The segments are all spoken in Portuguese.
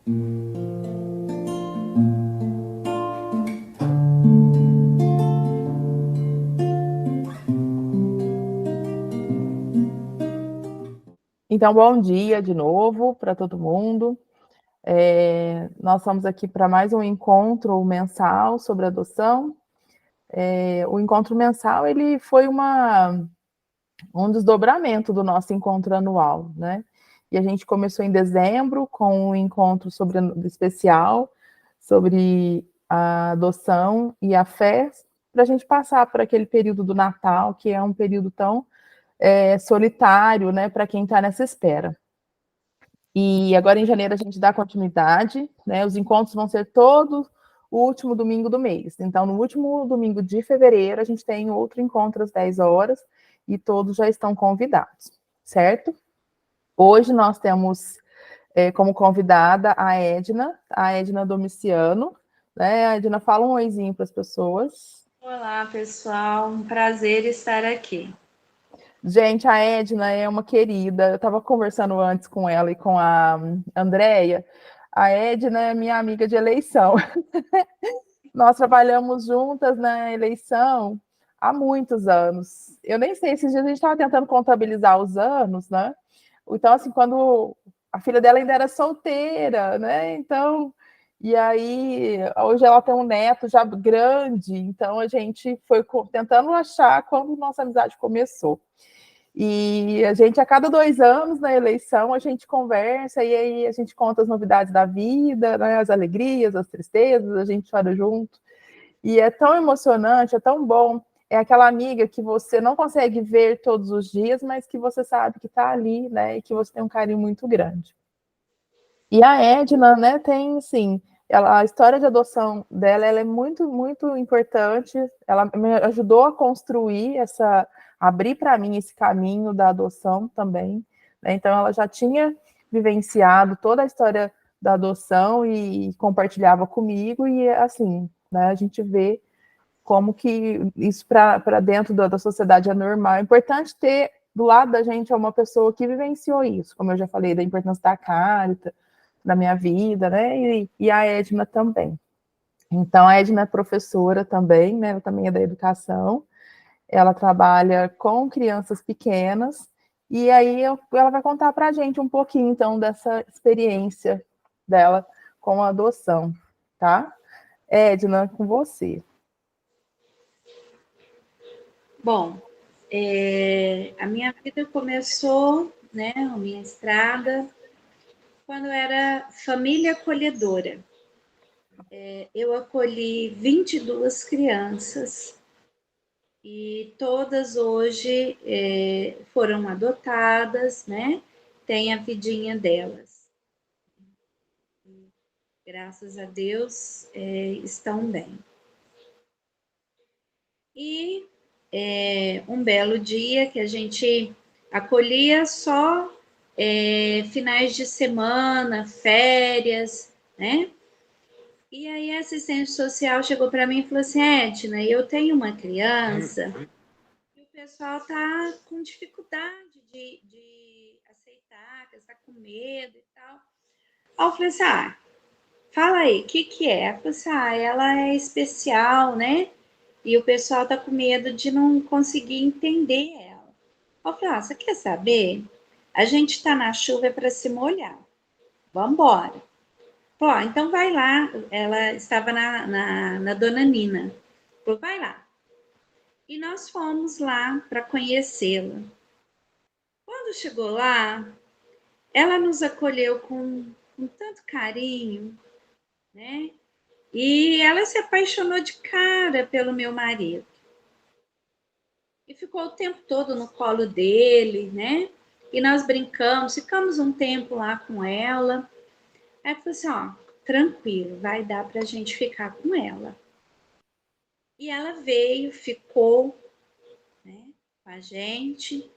Então, bom dia de novo para todo mundo. Nós estamos aqui para mais um encontro mensal sobre adoção. O encontro mensal ele foi um desdobramento do nosso encontro anual, né? E a gente começou em dezembro com um encontro especial sobre a adoção e a fé, para a gente passar por aquele período do Natal, que é um período tão solitário, né, para quem está nessa espera. E agora em janeiro a gente dá continuidade, né? Os encontros vão ser todo o último domingo do mês. Então, no último domingo de fevereiro, a gente tem outro encontro às 10 horas e todos já estão convidados, certo? Hoje nós temos como convidada a Edna Domiciano, né? A Edna, fala um oizinho para as pessoas. Olá, pessoal, um prazer estar aqui. Gente, a Edna é uma querida, eu estava conversando antes com ela e com a Andréia. A Edna é minha amiga de eleição. Nós trabalhamos juntas na eleição há muitos anos. Eu nem sei, esses dias a gente estava tentando contabilizar os anos, né? Então, assim, quando a filha dela ainda era solteira, né? Então, e aí, hoje ela tem um neto já grande, então a gente foi tentando achar quando nossa amizade começou. E a gente, a cada 2 anos na eleição, a gente conversa e aí a gente conta as novidades da vida, né, as alegrias, as tristezas, a gente chora junto. E é tão emocionante, é tão bom. É aquela amiga que você não consegue ver todos os dias, mas que você sabe que está ali, né, e que você tem um carinho muito grande. E a Edna, né, tem, assim, a história de adoção dela, ela é muito, muito importante. Ela me ajudou a construir abrir para mim esse caminho da adoção também, né? Então, ela já tinha vivenciado toda a história da adoção e compartilhava comigo, e assim, né, a gente vê como que isso para dentro da sociedade é normal. É importante ter do lado da gente uma pessoa que vivenciou isso, como eu já falei, da importância da carta na minha vida, né? E a Edna também. Então, a Edna é professora também, né? Ela também é da educação. Ela trabalha com crianças pequenas. E aí ela vai contar para a gente um pouquinho, então, dessa experiência dela com a adoção, tá? Edna, com você. Bom, a minha vida começou, né, a minha estrada, quando eu era família acolhedora. Eu acolhi 22 crianças e todas hoje foram adotadas, né? Tem a vidinha delas. Graças a Deus, estão bem. E um belo dia que a gente acolhia só finais de semana, férias, né? E aí a assistente social chegou para mim e falou assim, Edna, eu tenho uma criança e o pessoal tá com dificuldade de aceitar, que está com medo e tal. Aí eu falei assim, fala aí, o que é? Ela falou assim, ela é especial, né? E o pessoal tá com medo de não conseguir entender ela. Eu falei, você quer saber? A gente tá na chuva para se molhar. Vamos embora. Pô, então vai lá. Ela estava na Dona Nina. Falou, vai lá. E nós fomos lá para conhecê-la. Quando chegou lá, ela nos acolheu com tanto carinho, né? E ela se apaixonou de cara pelo meu marido. E ficou o tempo todo no colo dele, né? E nós brincamos, ficamos um tempo lá com ela. Aí falou assim, tranquilo, vai dar pra gente ficar com ela. E ela veio, ficou, né, com a gente.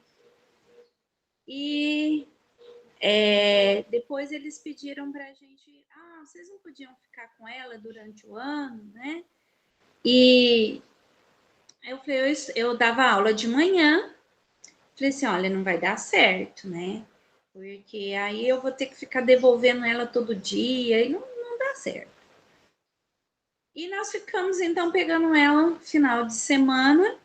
E depois eles pediram pra gente, vocês não podiam ficar com ela durante o ano, né? E eu falei, eu dava aula de manhã. Falei assim, olha, não vai dar certo, né? porque aí eu vou ter que ficar devolvendo ela todo dia e não dá certo. E nós ficamos então pegando ela no final de semana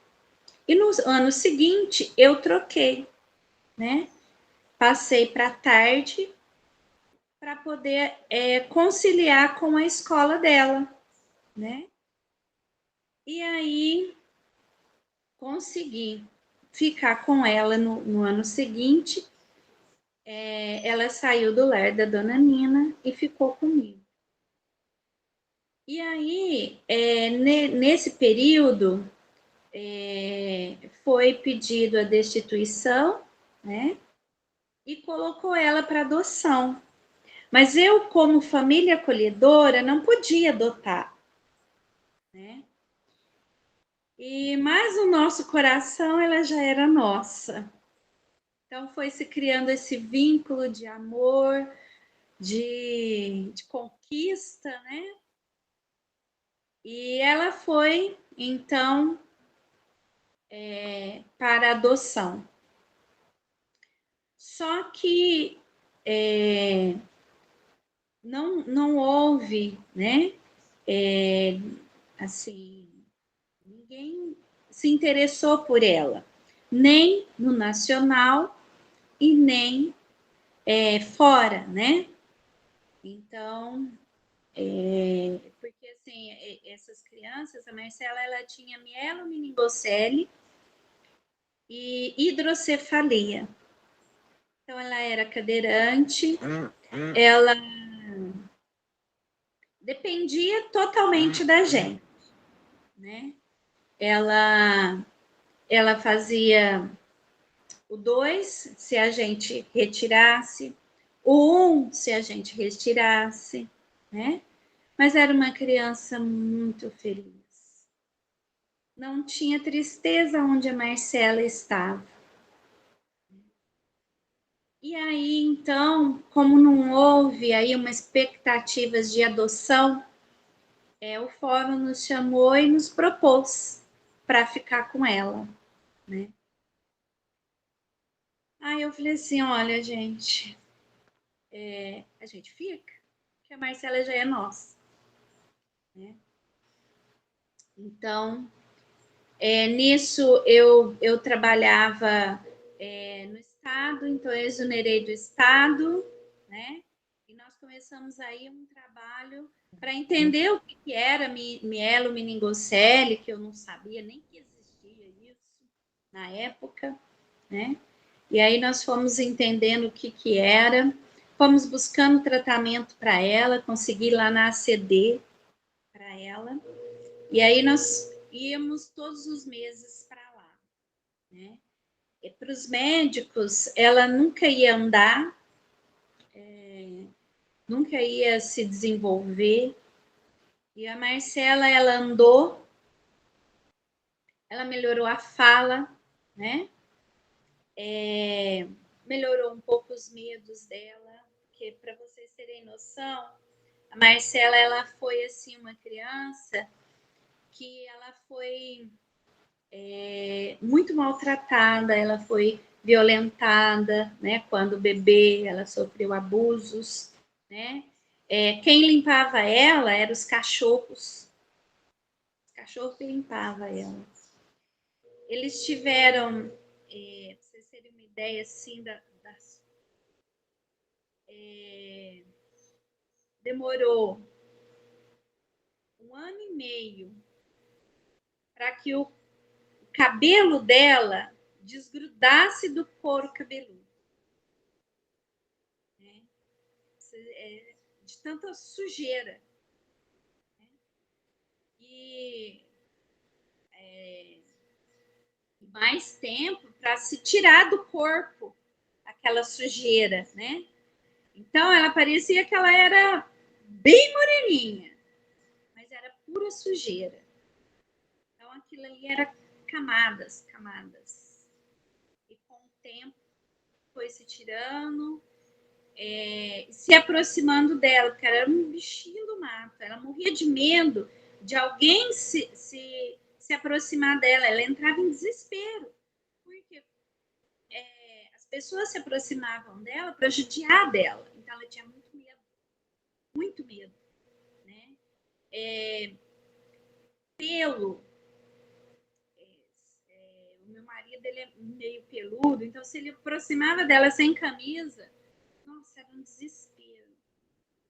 e no ano seguinte eu troquei, né? Passei para tarde para poder conciliar com a escola dela, né? E aí consegui ficar com ela no ano seguinte. Ela saiu do lar da dona Nina e ficou comigo. E aí, nesse período, foi pedido a destituição, né? E colocou ela para adoção. Mas eu, como família acolhedora, não podia adotar, né? Mas o nosso coração, ela já era nossa. Então foi se criando esse vínculo de amor, de conquista, né? E ela foi, então, para adoção. Só que não houve, né? Assim, ninguém se interessou por ela, nem no nacional e nem fora, né? Então, porque assim, essas crianças, a Marcela, ela tinha mielomeningocele e hidrocefalia. Então, ela era cadeirante, ela dependia totalmente da gente, né? Ela fazia o 2 se a gente retirasse, o 1 se a gente retirasse, né? Mas era uma criança muito feliz. Não tinha tristeza onde a Marcela estava. E aí, então, como não houve aí uma expectativa de adoção, o fórum nos chamou e nos propôs para ficar com ela, né? Aí eu falei assim, olha, gente, a gente fica, porque a Marcela já é nossa, né? Então, nisso eu trabalhava no Estado, então eu exonerei do Estado, né? E nós começamos aí um trabalho para entender o que era mielomeningocele, que eu não sabia nem que existia isso na época, né? E aí nós fomos entendendo o que era, fomos buscando tratamento para ela, consegui lá na ACD para ela, e aí nós íamos todos os meses para lá, né? Para os médicos, ela nunca ia andar, nunca ia se desenvolver. E a Marcela, ela andou, ela melhorou a fala, né? Melhorou um pouco os medos dela, porque para vocês terem noção, a Marcela, ela foi assim uma criança que ela foi muito maltratada, ela foi violentada, né? Quando bebê, ela sofreu abusos, né? Quem limpava ela eram os cachorros que limpavam ela. Eles tiveram, para vocês terem uma ideia assim, demorou 1 ano e meio para que o cabelo dela desgrudasse do couro cabeludo. Né? De tanta sujeira. Né? E mais tempo para se tirar do corpo aquela sujeira, né? Então ela parecia que ela era bem moreninha, mas era pura sujeira. Então aquilo ali era camadas, camadas. E com o tempo foi se tirando, se aproximando dela, porque ela era um bichinho do mato. Ela morria de medo de alguém se aproximar dela. Ela entrava em desespero, porque as pessoas se aproximavam dela para judiar dela. Então, ela tinha muito medo, né? Pelo. O meu marido, ele é meio peludo, então se ele aproximava dela sem camisa, nossa, era um desespero,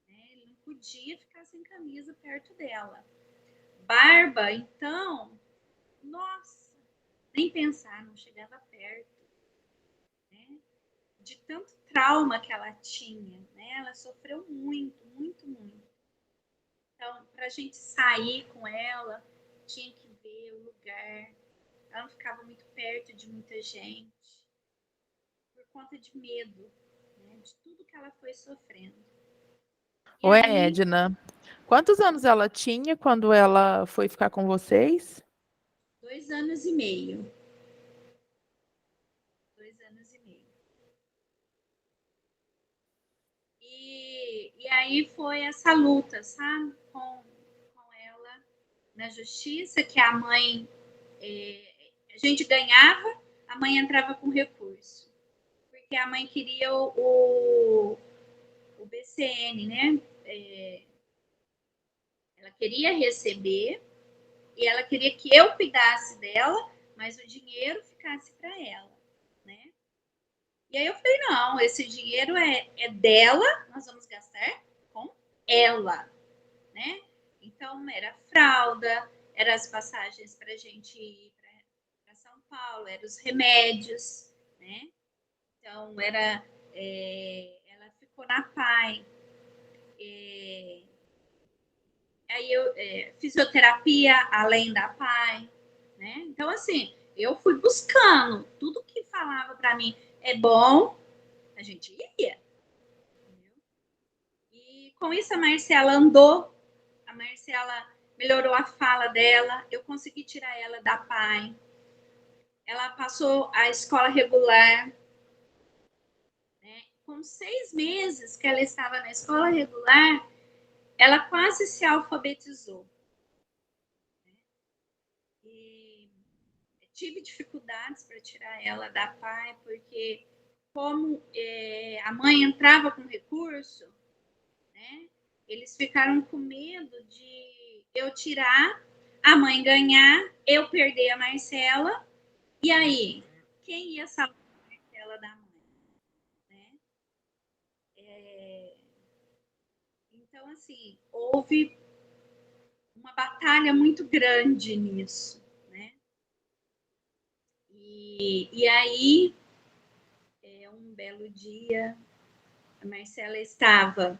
né? Ele não podia ficar sem camisa perto dela. Barba, então, nossa, nem pensar, não chegava perto, né? De tanto trauma que ela tinha, né? Ela sofreu muito, muito, muito. Então, para a gente sair com ela, tinha que ver o lugar. Ela não ficava muito perto de muita gente, por conta de medo, né? De tudo que ela foi sofrendo. E Oi, aí, Edna. Quantos anos ela tinha quando ela foi ficar com vocês? 2 anos e meio. 2 anos e meio. E aí foi essa luta, sabe? Com ela na justiça, que a mãe, a gente ganhava, a mãe entrava com recurso. Porque a mãe queria o BCN, né? Ela queria receber e ela queria que eu cuidasse dela, mas o dinheiro ficasse para ela, né? E aí eu falei, não, esse dinheiro é dela, nós vamos gastar com ela, né? Então, era fralda, eram as passagens para a gente ir para São Paulo, eram os remédios, né? Então, ela ficou na PAI. Aí fisioterapia além da PAI, né? Então, assim, eu fui buscando tudo que falava para mim é bom, a gente ia. Entendeu? E com isso a Marcela andou, a Marcela melhorou a fala dela, eu consegui tirar ela da PAI. Ela passou a escola regular, né? Com 6 meses que ela estava na escola regular, ela quase se alfabetizou. E tive dificuldades para tirar ela da PAI, porque como a mãe entrava com recurso, né, eles ficaram com medo de eu tirar, a mãe ganhar, eu perder a Marcela, e aí, quem ia salvar a Marcela da mãe? Né? Então, assim, houve uma batalha muito grande nisso, né? E aí, um belo dia, a Marcela estava.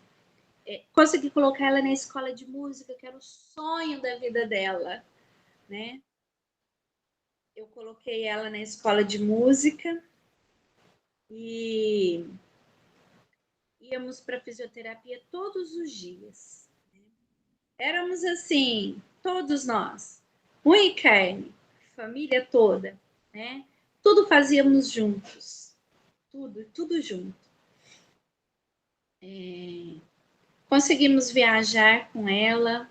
Consegui colocar ela na escola de música, que era o sonho da vida dela, né? Eu coloquei ela na escola de música e íamos para fisioterapia todos os dias. Éramos assim, todos nós, unha e carne, família toda, né? Tudo fazíamos juntos, tudo junto. Conseguimos viajar com ela.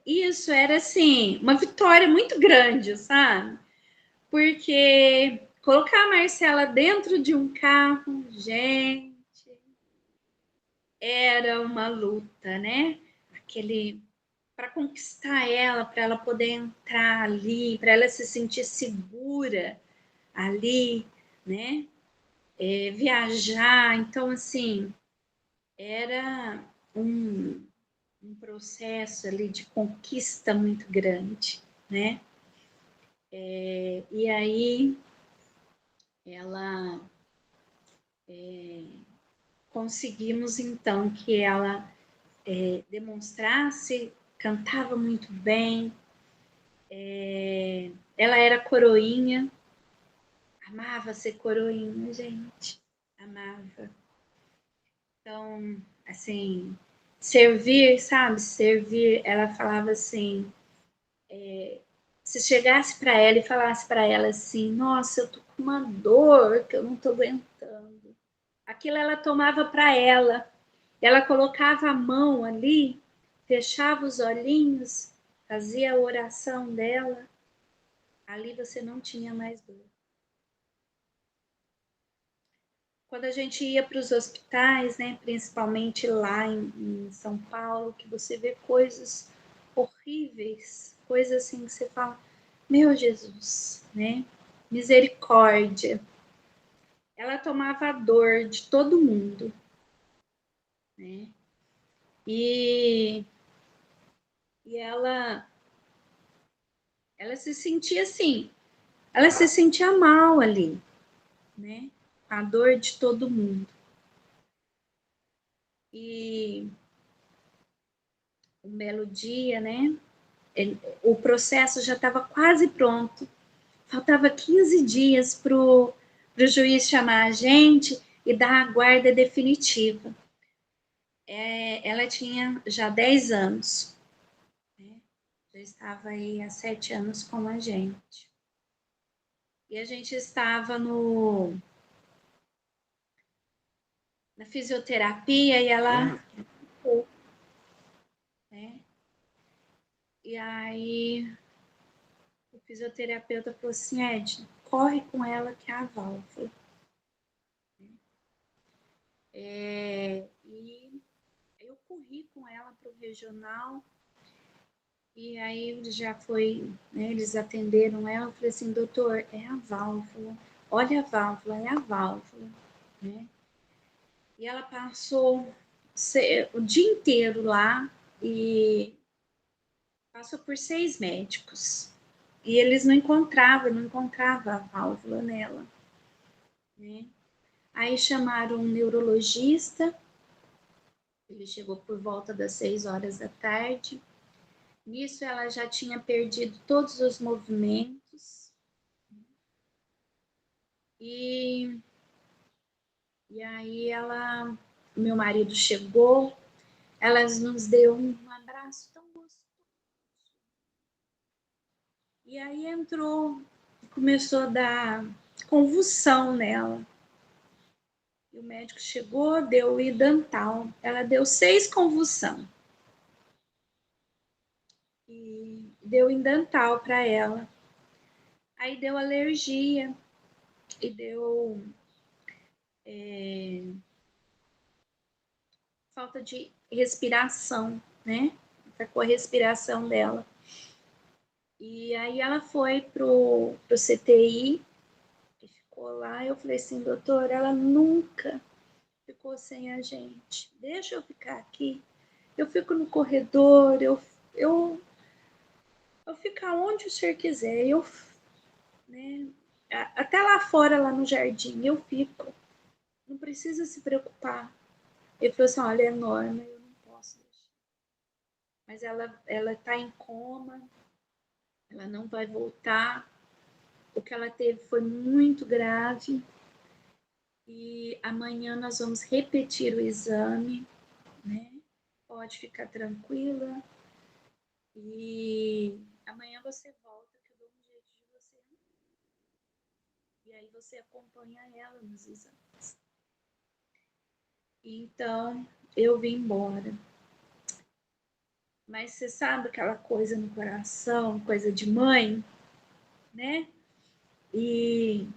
Isso era assim, uma vitória muito grande, sabe? Porque colocar a Marcela dentro de um carro, gente, era uma luta, né? Aquele para conquistar ela, para ela poder entrar ali, para ela se sentir segura ali, né? Viajar, então assim, era um processo ali de conquista muito grande, né? E aí ela conseguimos então que ela demonstrasse, cantava muito bem, ela era coroinha, amava ser coroinha, gente, amava. Então, assim, servir, sabe? Servir, ela falava assim, se chegasse para ela e falasse para ela assim, nossa, eu tô com uma dor que eu não tô aguentando. Aquilo ela tomava para ela. Ela colocava a mão ali, fechava os olhinhos, fazia a oração dela. Ali você não tinha mais dor. quando a gente ia para os hospitais, né, principalmente lá em São Paulo, que você vê coisas horríveis, coisas assim que você fala, meu Jesus, né? Misericórdia. Ela tomava a dor de todo mundo, né? E, e ela se sentia assim, ela se sentia mal ali, né? A dor de todo mundo. E um belo dia, né? O processo já estava quase pronto. Faltava 15 dias para o juiz chamar a gente e dar a guarda definitiva. Ela tinha já 10 anos, né? Já estava aí há 7 anos com a gente. E a gente estava na fisioterapia e ela... né? E aí o fisioterapeuta falou assim, Edna, corre com ela que é a válvula. E eu corri com ela para o regional e aí já foi, né, eles atenderam ela, eu falei assim, doutor, é a válvula, olha a válvula, é a válvula, né? E ela passou o dia inteiro lá e passou por 6 médicos. E eles não encontravam a válvula nela, né? Aí chamaram um neurologista, ele chegou por volta das 6 horas da tarde. Nisso ela já tinha perdido todos os movimentos. E, e aí meu marido chegou, ela nos deu um abraço tão gostoso. E aí começou a dar convulsão nela. E o médico chegou, deu o Idantal. Ela deu 6 convulsão. E deu Idantal para ela. Aí deu alergia e deu falta de respiração, né? Atacou a respiração dela. E aí ela foi pro CTI e ficou lá. Eu falei assim, doutor, ela nunca ficou sem a gente. Deixa eu ficar aqui. Eu fico no corredor, eu fico aonde o senhor quiser. Né, até lá fora, lá no jardim, eu fico. Não precisa se preocupar. Ele falou assim, olha, é Norma, eu não posso deixar. Mas ela está em coma, ela não vai voltar. O que ela teve foi muito grave. E amanhã nós vamos repetir o exame, né? Pode ficar tranquila. E amanhã você volta, que eu dou um jeito de você. E aí você acompanha ela nos exames. Então, eu vim embora. Mas você sabe aquela coisa no coração, coisa de mãe, né? E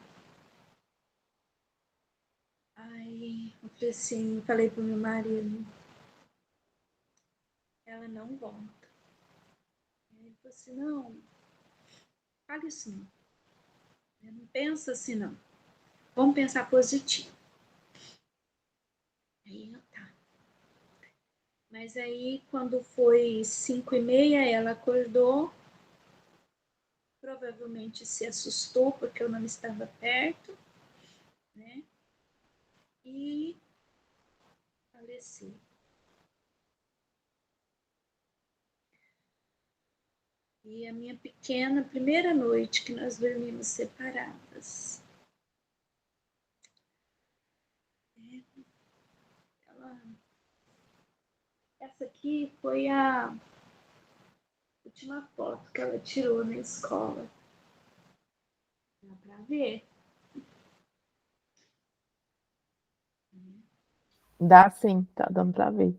aí eu falei assim, falei pro meu marido, ela não volta. Ele falou assim, não, fala isso não. Não pensa assim não. Vamos pensar positivo. Aí eu tá. Mas aí quando foi 5h30, ela acordou, provavelmente se assustou porque eu não estava perto, né? E faleceu. E a minha pequena, primeira noite que nós dormimos separadas. Ela, essa aqui foi a última foto que ela tirou na escola. Dá pra ver? Dá sim, tá dando pra ver.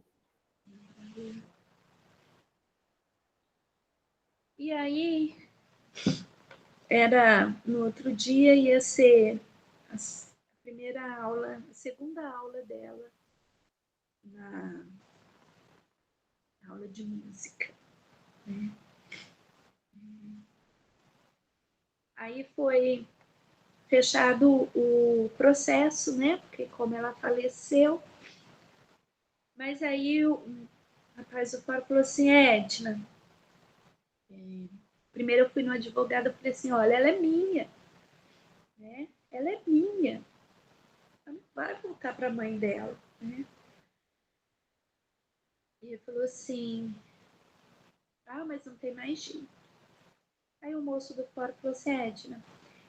E aí, era no outro dia, ia ser a primeira aula, a segunda aula dela na aula de música, né? Aí foi fechado o processo, né? Porque como ela faleceu, mas aí o rapaz do fórum falou assim, Edna, primeiro eu fui no advogado e falei assim, olha, ela é minha, né? Ela é minha. Ela não vai voltar para a mãe dela, né? E ele falou assim, mas não tem mais jeito. Aí o moço do fórum falou assim, Edna,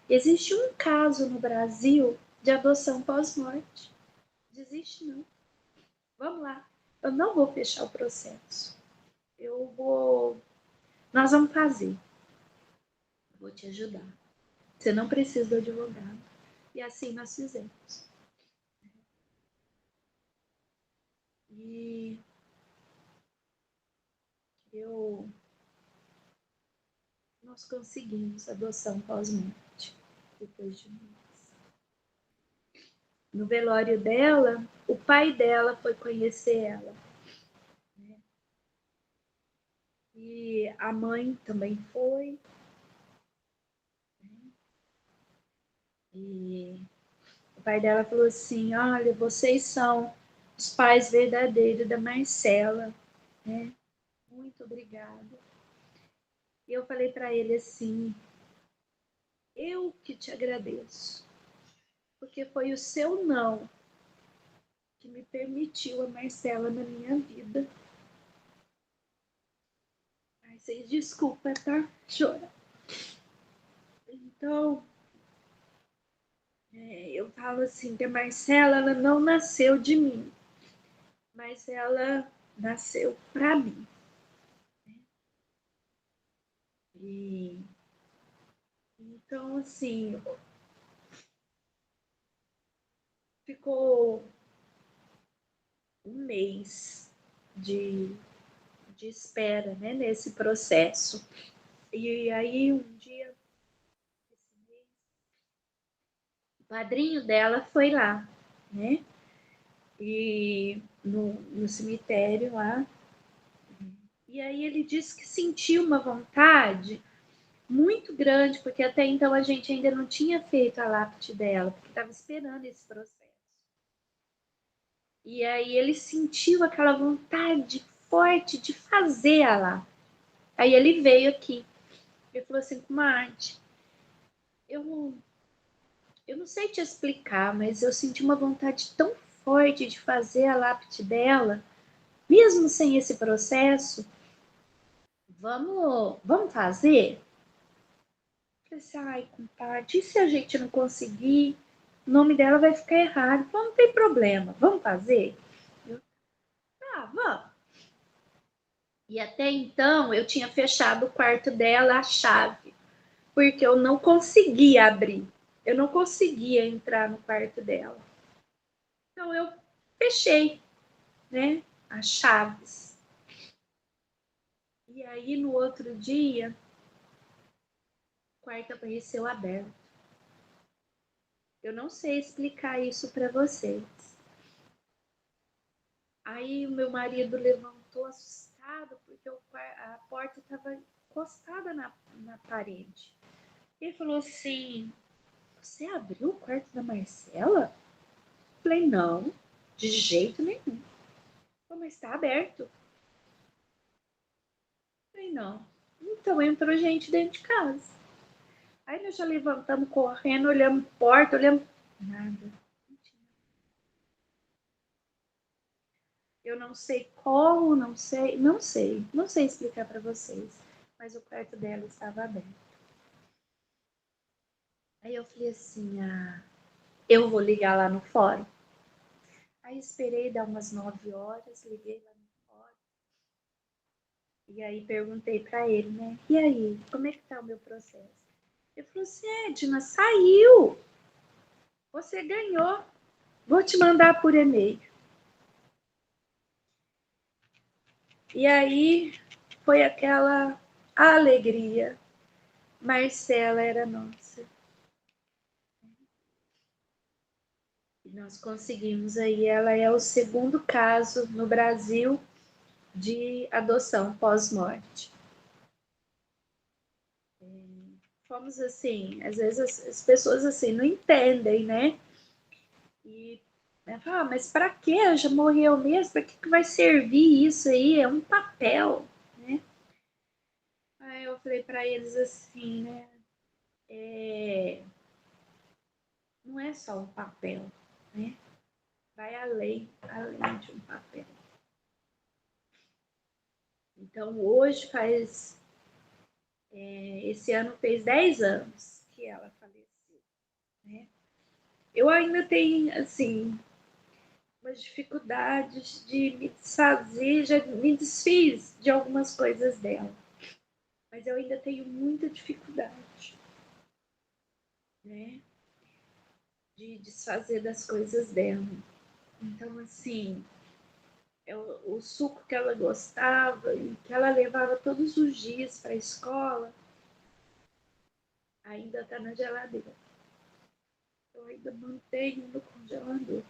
existe um caso no Brasil de adoção pós-morte. Desiste não. Vamos lá. Eu não vou fechar o processo. Nós vamos fazer. Eu vou te ajudar. Você não precisa do advogado. E assim nós fizemos. E nós conseguimos adoção pós-morte. Depois de nós. No velório dela, o pai dela foi conhecer ela. Né? E a mãe também foi. E o pai dela falou assim, olha, vocês são os pais verdadeiros da Marcela, né? Muito obrigada. E eu falei para ele assim, eu que te agradeço, porque foi o seu não que me permitiu a Marcela na minha vida. Ai, vocês desculpa, tá? Chora. Então, eu falo assim, que a Marcela, ela não nasceu de mim, mas ela nasceu para mim. E então, assim, ficou um mês de, de espera, né, nesse processo. E aí, um dia, o padrinho dela foi lá, né? E no cemitério lá. E aí ele disse que sentiu uma vontade muito grande, porque até então a gente ainda não tinha feito a lápide dela, porque estava esperando esse processo. E aí ele sentiu aquela vontade forte de fazer a lápide. Aí ele veio aqui. Ele falou assim, comadre, eu, eu não sei te explicar, mas eu senti uma vontade tão forte de fazer a lápide dela, mesmo sem esse processo. Vamos fazer? Eu falei assim, ai, compadre, e se a gente não conseguir? O nome dela vai ficar errado. Então não tem problema, vamos fazer? Vamos. E até então eu tinha fechado o quarto dela, a chave, porque eu não conseguia abrir. Eu não conseguia entrar no quarto dela. Então eu fechei, né, as chaves. E aí no outro dia, o quarto apareceu aberto. Eu não sei explicar isso para vocês. Aí o meu marido levantou assustado, porque a porta estava encostada na parede. Ele falou assim, você abriu o quarto da Marcela? Eu falei, não, de jeito nenhum. Mas está aberto. Eu falei, não. Então entrou gente dentro de casa. Aí nós já levantamos correndo, olhamos porta, olhamos. Nada. Eu não sei como, não sei explicar para vocês. Mas o quarto dela estava aberto. Aí eu falei assim, eu vou ligar lá no fórum. Aí esperei dar umas 9 horas, liguei lá no fórum. E aí perguntei para ele, né? E aí, como é que tá o meu processo? Ele falou assim, Edna, saiu. Você ganhou. Vou te mandar por e-mail. E aí foi aquela alegria. Marcela era nossa. nós conseguimos aí, ela é o segundo caso no Brasil de adoção pós-morte. Fomos assim, às vezes as pessoas assim não entendem, né? E fala, mas para que? Já morreu mesmo? Para que vai servir isso aí? É um papel, né? Aí eu falei para eles assim, né? Não é só um papel, né? Vai além de um papel. Então hoje esse ano fez 10 anos que ela faleceu, né? Eu ainda tenho, assim, umas dificuldades de me desfazer, já me desfiz de algumas coisas dela, mas eu ainda tenho muita dificuldade, né, de desfazer das coisas dela. Então, assim, o suco que ela gostava e que ela levava todos os dias para a escola ainda está na geladeira. Eu ainda mantenho no congelador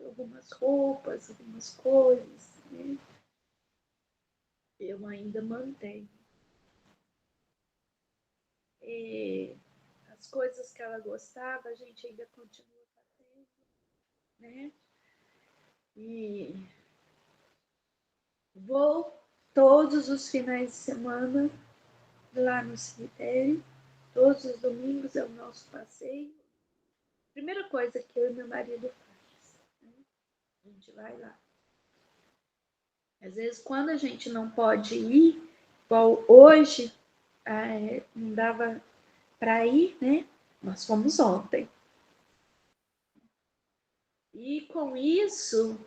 algumas roupas, algumas coisas, né? Eu ainda mantenho. E as coisas que ela gostava, a gente ainda continua fazendo, né? E vou todos os finais de semana lá no cemitério, todos os domingos é o nosso passeio. Primeira coisa que eu e meu marido faz, né? A gente vai lá. Às vezes, quando a gente não pode ir, igual hoje, não dava para ir, né? Nós fomos ontem. E com isso,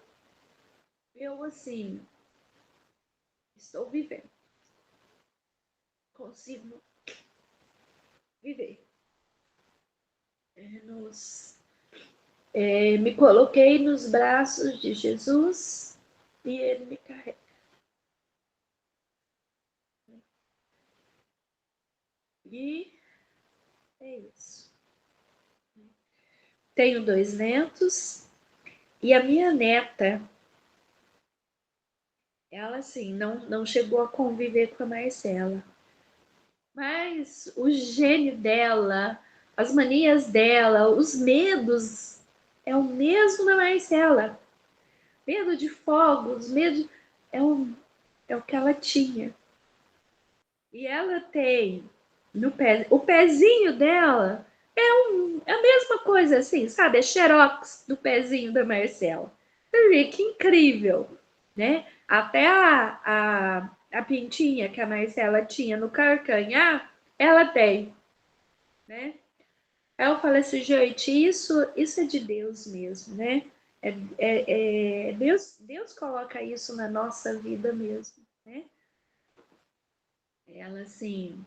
eu assim, estou vivendo. Consigo viver. Me coloquei nos braços de Jesus e ele me carrega. E é isso. Tenho 2 netos e a minha neta, ela assim, não chegou a conviver com a Marcela. Mas o gênio dela, as manias dela, os medos, é o mesmo da Marcela. Medo de fogos, medo. É o que ela tinha. E ela tem no pé, o pezinho dela é a mesma coisa assim, sabe? É xerox do pezinho da Marcela. Você vê que incrível, né? Até a pintinha que a Marcela tinha no carcanhar, ela tem, né? Aí eu falei assim, gente, isso é de Deus mesmo, né? Deus coloca isso na nossa vida mesmo, né? Ela assim,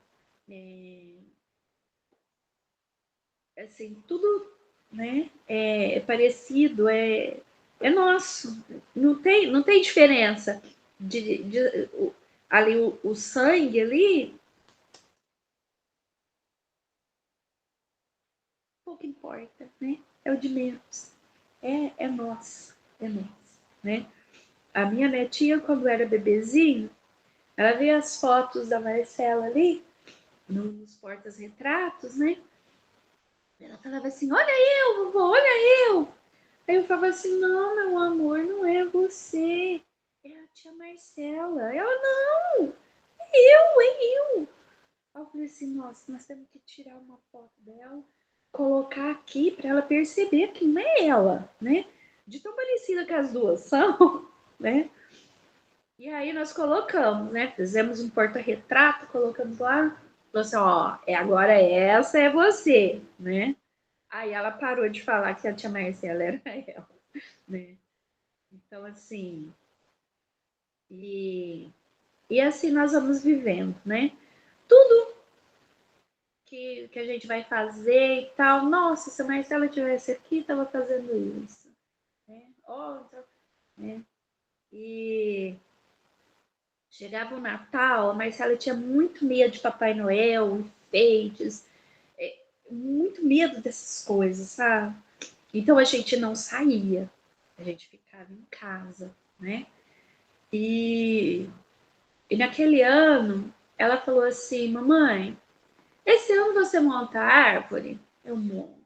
assim, tudo, né, é parecido, é nosso, não tem diferença ali o sangue ali, pouco importa, né, é o de menos, é nosso, né. A minha netinha, quando era bebezinho, ela via as fotos da Marcela ali, nos portas-retratos, né, ela falava assim, olha eu, vovô, olha eu. Aí eu falava assim, não, meu amor, não é você. É a tia Marcela. Ela, não, é eu. Aí eu falei assim, nossa, nós temos que tirar uma foto dela, colocar aqui para ela perceber que não é ela, né? De tão parecida que as duas são, né? E aí nós colocamos, né? Fizemos um porta-retrato, colocamos lá. Falou assim, ó, agora essa é você, né? Aí ela parou de falar que a tia Marcela era ela, né? Então, assim, e, e assim nós vamos vivendo, né? Tudo que a gente vai fazer e tal. Nossa, se a Marcela tivesse aqui, estava fazendo isso, né? Né? E chegava o Natal, a Marcela tinha muito medo de Papai Noel, enfeites. muito medo dessas coisas, sabe? Então a gente não saía, a gente ficava em casa, né? E naquele ano, ela falou assim: mamãe, esse ano você monta a árvore? Eu monto.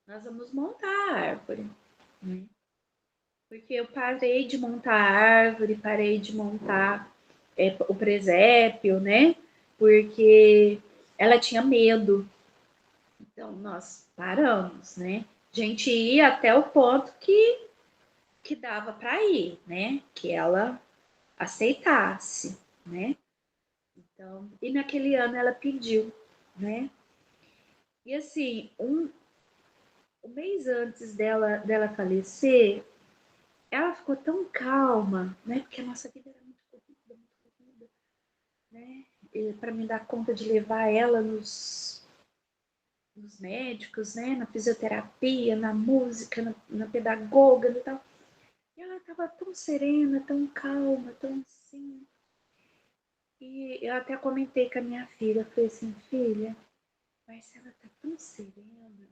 Nós vamos montar a árvore, né? Porque eu parei de montar a árvore, parei de montar o presépio, né? Porque ela tinha medo. Então, nós paramos, né? A gente ia até o ponto que dava para ir, né? Que ela aceitasse, né? Então, e naquele ano ela pediu, né? E assim, um mês antes dela falecer, ela ficou tão calma, né? Porque a nossa vida era muito corrida, né? Para me dar conta de levar ela nos médicos, né? Na fisioterapia, na música, na pedagoga e tal. E ela estava tão serena, tão calma, tão assim. E eu até comentei com a minha filha, falei assim, filha, mas ela tá tão serena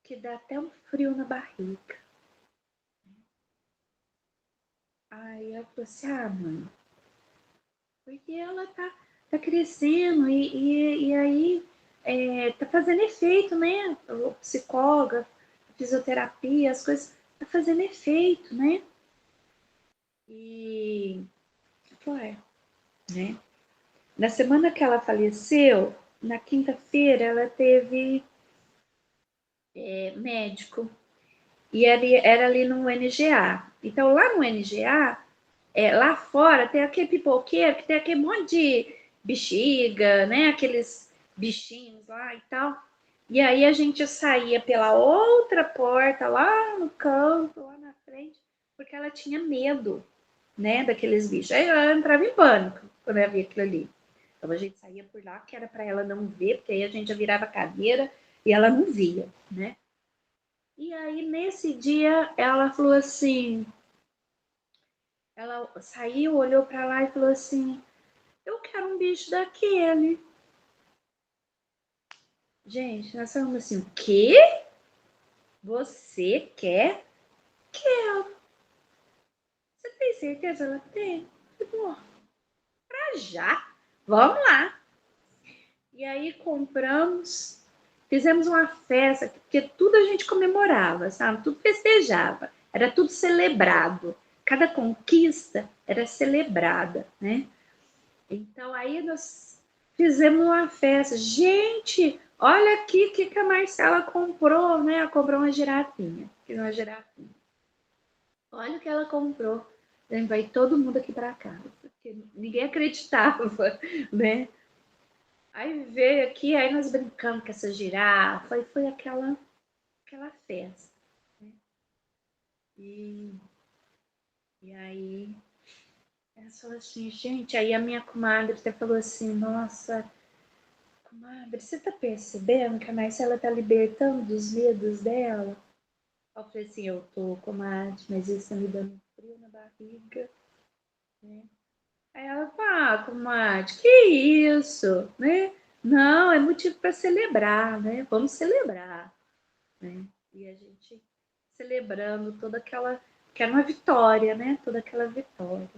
que dá até um frio na barriga. Aí ela falou assim, mãe, porque ela tá crescendo e aí tá fazendo efeito, né? O psicólogo, a fisioterapia, as coisas, tá fazendo efeito, né? E foi, né? Na semana que ela faleceu, na quinta-feira, ela teve médico. E era ali no NGA. Então, lá no NGA, lá fora, tem aquele pipoqueiro que tem aquele monte de bexiga, né? Aqueles bichinhos lá e tal. E aí a gente saía pela outra porta, lá no canto, lá na frente, porque ela tinha medo, né, daqueles bichos. Aí ela entrava em pânico quando ela via aquilo ali. Então a gente saía por lá, que era para ela não ver, porque aí a gente já virava a cadeira e ela não via, né? E aí, nesse dia, ela falou assim: ela saiu, olhou para lá e falou assim: eu quero um bicho daquele. Gente, nós falamos assim: o quê? Você quer? Quero. Você tem certeza? Ela tem. Bom, pra já. Vamos lá. E aí compramos, fizemos uma festa, porque tudo a gente comemorava, sabe? Tudo festejava, era tudo celebrado. Cada conquista era celebrada, né? Então aí nós fizemos uma festa. Gente, olha aqui o que a Marcela comprou, né? Ela comprou uma girafinha. Uma girafinha. Olha o que ela comprou. Vai todo mundo aqui para casa, porque ninguém acreditava, né? Aí veio aqui, aí nós brincamos com essa girafa, e foi aquela festa. Né? E, e aí ela falou assim, gente, aí a minha comadre até falou assim, nossa, comadre, você tá percebendo que a Marcela tá libertando dos medos dela? Eu falei assim, eu tô, comadre, mas isso tá me dando um frio na barriga, né? Aí ela fala, comadre, que isso, né? Não, é motivo para celebrar, né? Vamos celebrar, né? E a gente celebrando toda aquela, que era uma vitória, né? Toda aquela vitória.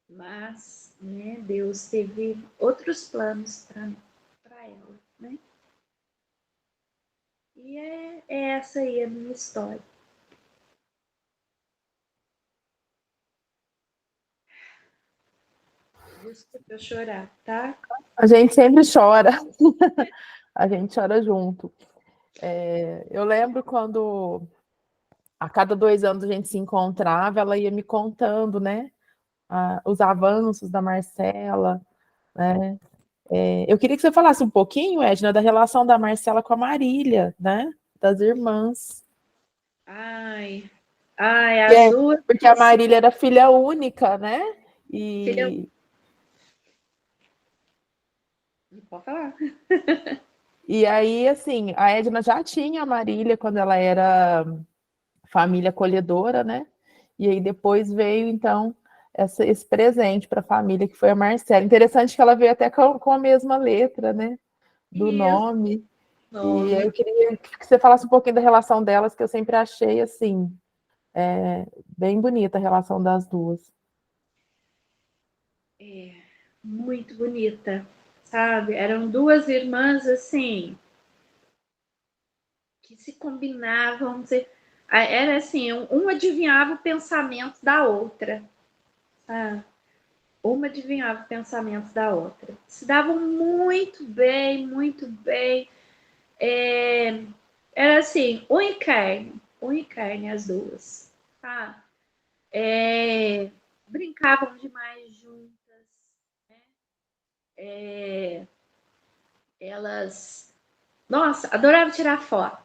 Mas, né, Deus teve outros planos para ela, né? E é essa aí a minha história. Desculpa eu chorar, tá? A gente sempre chora. A gente chora junto. Eu lembro quando a cada 2 anos a gente se encontrava, ela ia me contando, né? Os avanços da Marcela, né? Eu queria que você falasse um pouquinho, Edna, da relação da Marcela com a Marília, né? Das irmãs. Ai, ai, Que as duas, porque a Marília era filha única, né? filha, E, não pode falar. e aí, assim, a Edna já tinha a Marília quando ela era família acolhedora, né? E aí depois veio, então, esse presente para a família, que foi a Marcela. Interessante que ela veio até com a mesma letra, né? Do Isso, nome. E nome. eu queria que você falasse um pouquinho da relação delas, que eu sempre achei assim, bem bonita a relação das duas. Muito bonita, sabe? Eram duas irmãs assim que se combinavam, era assim, um adivinhava o pensamento da outra, sabe? Uma adivinhava o pensamento da outra. Se davam muito bem, muito bem. Era assim, unha e carne as duas, tá? Brincavam demais juntas, né? Elas, nossa, adoravam tirar foto.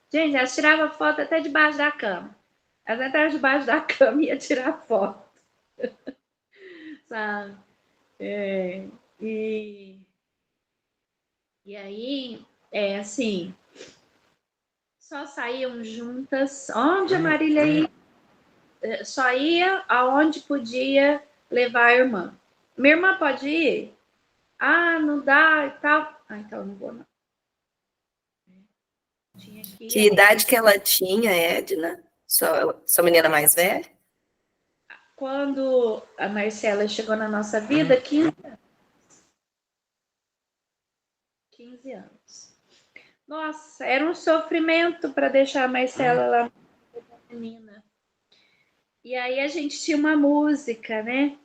Gente, elas tiravam foto até debaixo da cama. Elas entravam debaixo da cama e iam tirar foto, sabe? E, e aí, assim, só saíam juntas. Onde a Marília ia, só ia aonde podia levar a irmã. Minha irmã pode ir? Ah, não dá e tal. Ah, então eu não vou, não. Tinha que ir Que idade que ela tinha, Edna? Sua menina mais velha? quando a Marcela chegou na nossa vida, 15 anos. Nossa, era um sofrimento para deixar a Marcela lá, menina. E aí a gente tinha uma música, né?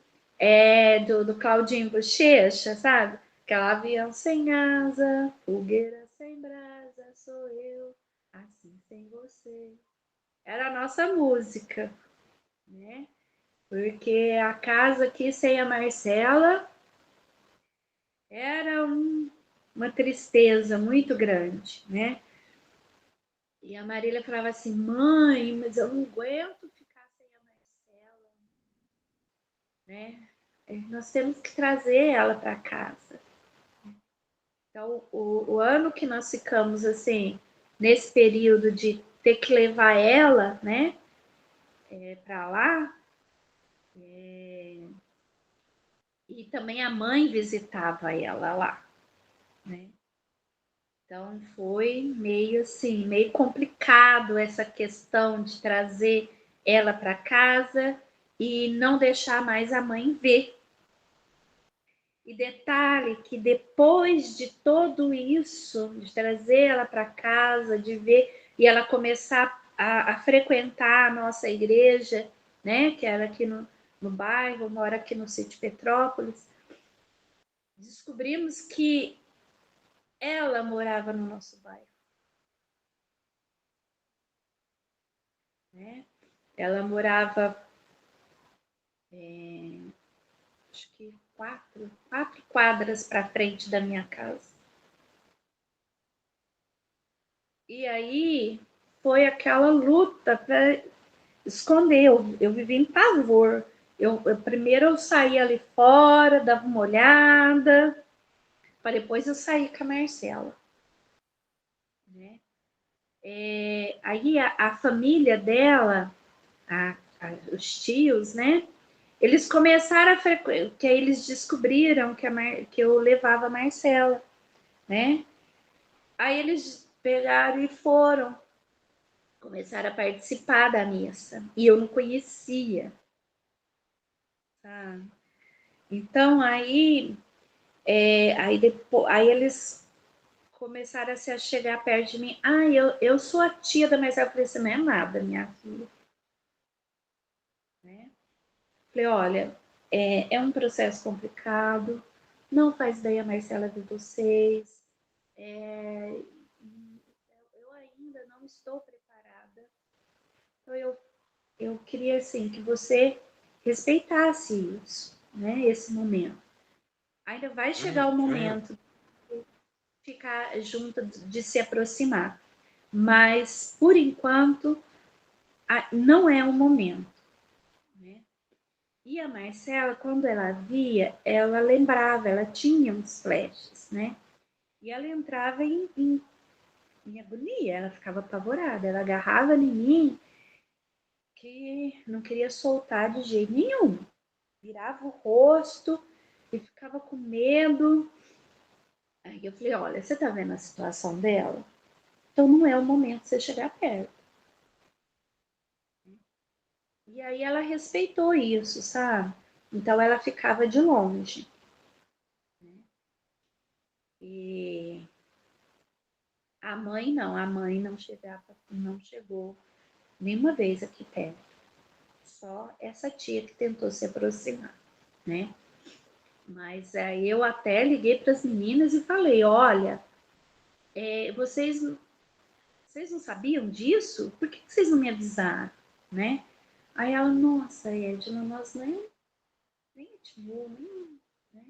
Do Claudinho Bochecha, sabe? Aquela avião sem asa, fogueira sem brasa, sou eu, assim sem você. Era a nossa música, né? Porque a casa aqui sem a Marcela era uma tristeza muito grande, né? E a Marília falava assim, mãe, mas eu não aguento ficar sem a Marcela, né? Nós temos que trazer ela para casa. Então, o ano que nós ficamos assim, nesse período de ter que levar ela, né, para lá, e também a mãe visitava ela lá, né? Então foi meio assim, meio complicado essa questão de trazer ela para casa e não deixar mais a mãe ver. E detalhe que depois de tudo isso, de trazer ela para casa, de ver e ela começar a frequentar a nossa igreja, né, que era aqui no bairro, mora aqui no sítio Petrópolis, descobrimos que ela morava no nosso bairro, né? Ela morava, acho que quatro quadras para frente da minha casa. E aí foi aquela luta para esconder. Eu vivi em pavor. Primeiro eu saí ali fora, dava uma olhada, para depois eu sair com a Marcela, né? Aí a família dela, os tios, né? Eles começaram a frequentar, que aí eles descobriram que eu levava a Marcela, né? Aí eles pegaram e foram, começaram a participar da missa. E eu não conhecia, tá? Então aí eles começaram a se chegar perto de mim. Ah, eu sou a tia da Marcela. Eu falei, você não é nada, minha filha. Né? Falei, olha, é um processo complicado, não faz ideia a Marcela de vocês. Eu ainda não estou preparada. Então eu queria assim que você respeitasse isso, né? Esse momento. Ainda vai chegar o momento de ficar junto, de se aproximar. Mas, por enquanto, não é o momento. Né? E a Marcela, quando ela via, ela lembrava, ela tinha uns flashes, né? E ela entrava em agonia, ela ficava apavorada, ela agarrava em mim que não queria soltar de jeito nenhum. virava o rosto e ficava com medo. Aí eu falei, olha, você tá vendo a situação dela? Então não é o momento de você chegar perto. E aí ela respeitou isso, sabe? Então ela ficava de longe. E a mãe não chegava, não chegou nenhuma vez aqui perto. Só essa tia que tentou se aproximar, né? Mas aí eu até liguei para as meninas e falei, olha, vocês não sabiam disso? Por que vocês não me avisaram, né? Aí ela, nossa, Edna, nós nem ativou, nem, né,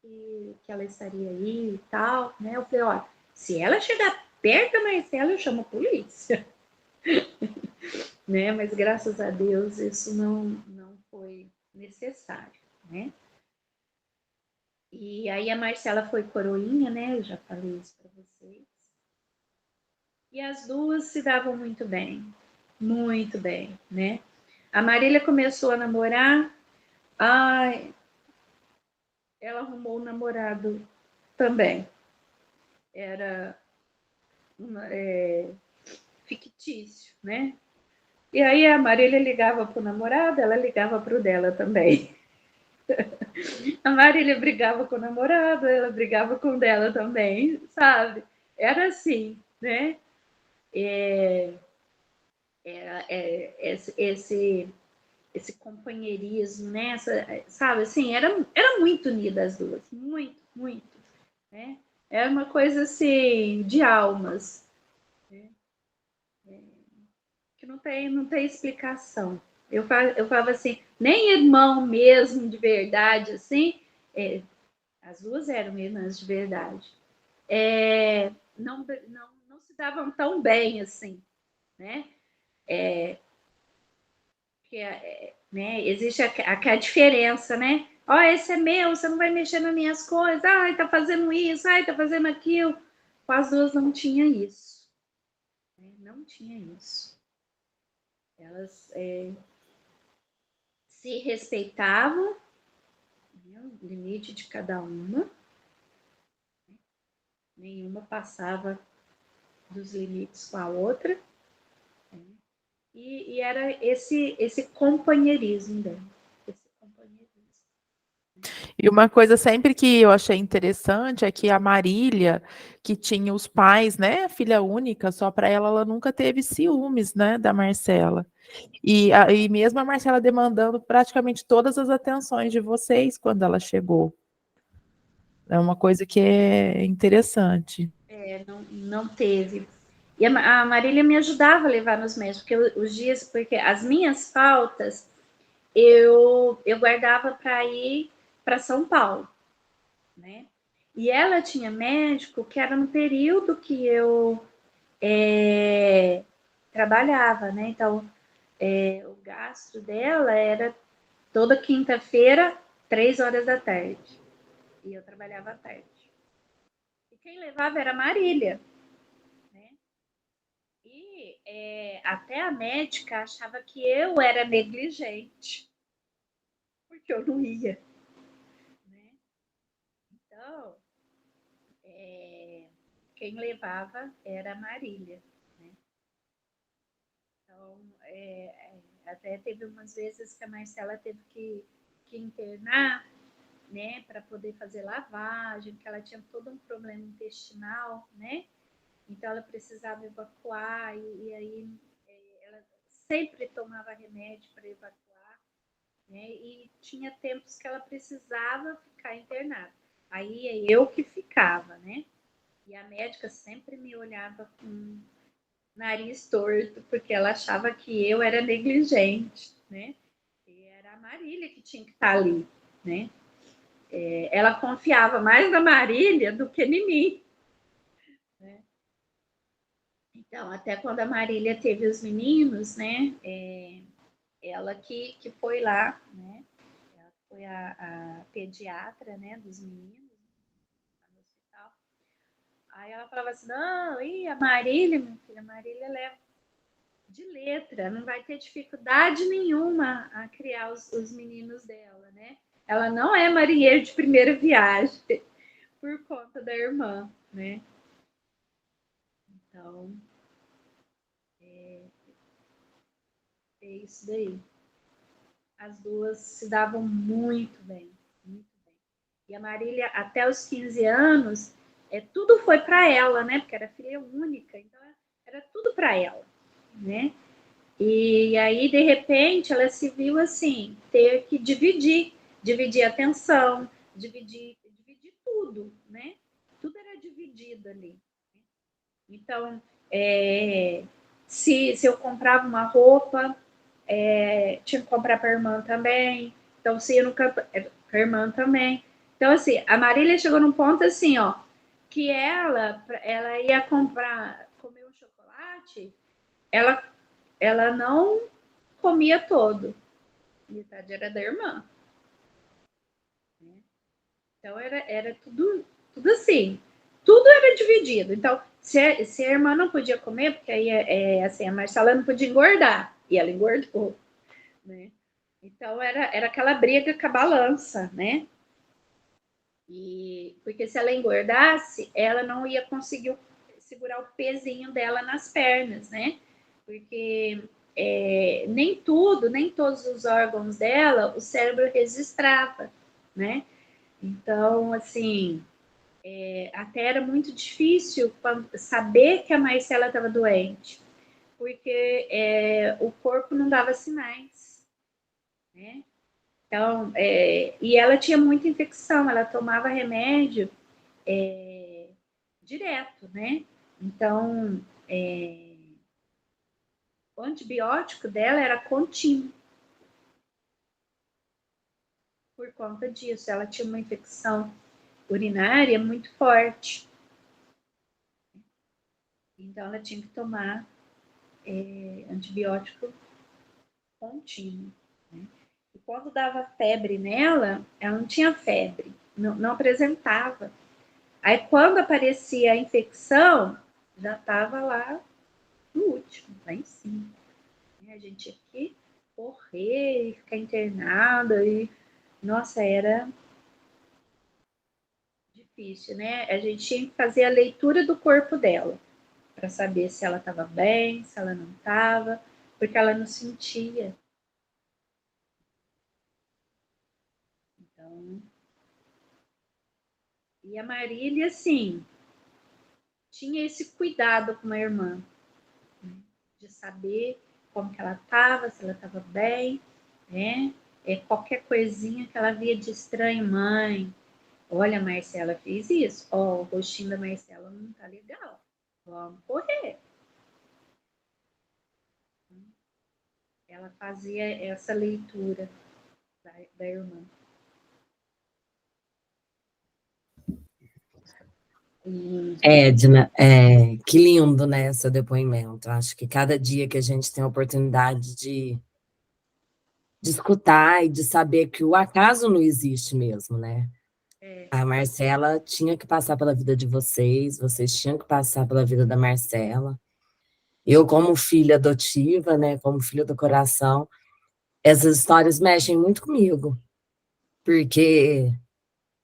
que ela estaria aí e tal, né? Eu falei, olha, se ela chegar perto da Marcela, eu chamo a polícia, né? Mas graças a Deus isso não foi necessário, né? E aí a Marcela foi coroinha, né? Eu já falei isso para vocês. E as duas se davam muito bem, né? A Marília começou a namorar, ai, ela arrumou um namorado também. Era fictício, né? E aí a Marília ligava pro namorado, ela ligava pro dela também. A Marília brigava com o namorado, ela brigava com o dela também, sabe? Era assim, né? Esse companheirismo, né? Sabe, assim, era muito unida as duas, muito, né? Era uma coisa assim de almas, né? Que não tem explicação. Eu falava assim, nem irmão mesmo de verdade, assim, as duas eram irmãs de verdade, não se davam tão bem assim, né? Porque, né, existe aquela diferença, né? Ó, esse é meu, você não vai mexer nas minhas coisas. Ai, tá fazendo isso, ai, tá fazendo aquilo. Com as duas não tinha isso. Né? Não tinha isso. Elas se respeitavam, né, o limite de cada uma. Nenhuma passava dos limites com a outra. Né? E era esse companheirismo dela. Esse companheirismo. E uma coisa sempre que eu achei interessante é que a Marília, que tinha os pais, né, filha única, só para ela, ela nunca teve ciúmes, né, da Marcela. E mesmo a Marcela demandando praticamente todas as atenções de vocês quando ela chegou. É uma coisa que é interessante. Não teve. E a Marília me ajudava a levar nos médicos, porque as minhas faltas eu guardava para ir para São Paulo, né? E ela tinha médico que era no período que eu trabalhava, né? Então, o gasto dela era toda quinta-feira, 3 horas da tarde. E eu trabalhava à tarde. E quem levava era a Marília, né? E até a médica achava que eu era negligente, porque eu não ia, né? Então, quem levava era a Marília, né? Então, até teve umas vezes que a Marcela teve que internar, né, para poder fazer lavagem, que ela tinha todo um problema intestinal, né? Então ela precisava evacuar e aí ela sempre tomava remédio para evacuar, né? E tinha tempos que ela precisava ficar internada. Aí eu que ficava, né? E a médica sempre me olhava com nariz torto, porque ela achava que eu era negligente, né? E era a Marília que tinha que estar ali, né? Ela confiava mais na Marília do que em mim, né? Então, até quando a Marília teve os meninos, né? Ela que foi lá, né? Ela foi a pediatra, né? Dos meninos no hospital. Aí ela falava assim, não, a Marília, minha filha, a Marília leva de letra, não vai ter dificuldade nenhuma a criar os meninos dela, né? Ela não é marinheira de primeira viagem por conta da irmã, né? Então, é isso daí. As duas se davam muito bem, muito bem. E a Marília, até os 15 anos, tudo foi para ela, né? Porque era filha única, então era tudo para ela, né? E aí, de repente, ela se viu assim, ter que dividir a atenção, dividir tudo, né? Tudo era dividido ali. Então, se eu comprava uma roupa, tinha que comprar para a irmã também. Então, se eu nunca. Para a irmã também. Então, assim, a Marília chegou num ponto assim, ó, que ela ia comer um chocolate, ela não comia todo. Metade era da irmã. Então, era tudo assim. Tudo era dividido. Então, se a irmã não podia comer, porque aí assim, a Marcela não podia engordar, e ela engordou, né? Então, era aquela briga com a balança, né? Porque se ela engordasse, ela não ia conseguir segurar o pezinho dela nas pernas, né? Porque nem todos os órgãos dela, o cérebro registrava, né? Então, assim, até era muito difícil saber que a Marcela estava doente, porque o corpo não dava sinais, né? Então, e ela tinha muita infecção, ela tomava remédio direto, né? Então, o antibiótico dela era contínuo. Por conta disso, ela tinha uma infecção urinária muito forte. Então, ela tinha que tomar antibiótico contínuo. Né? E quando dava febre nela, ela não tinha febre, não apresentava. Aí, quando aparecia a infecção, já estava lá no último, lá em cima. E a gente tinha que correr e ficar internada. E, nossa, era difícil, né? A gente tinha que fazer a leitura do corpo dela para saber se ela estava bem, se ela não estava, porque ela não sentia. Então, e a Marília, assim, tinha esse cuidado com a irmã, né? De saber como que ela estava, se ela estava bem, né? Qualquer coisinha que ela via de estranho, mãe, olha, a Marcela fez isso, ó, o rostinho da Marcela não tá legal, vamos correr. Ela fazia essa leitura da irmã. Edna, que lindo, né, seu depoimento. Acho que cada dia que a gente tem a oportunidade de escutar e de saber que o acaso não existe mesmo, né? A Marcela tinha que passar pela vida de vocês tinham que passar pela vida da Marcela. Eu, como filha adotiva, né, como filha do coração, essas histórias mexem muito comigo, porque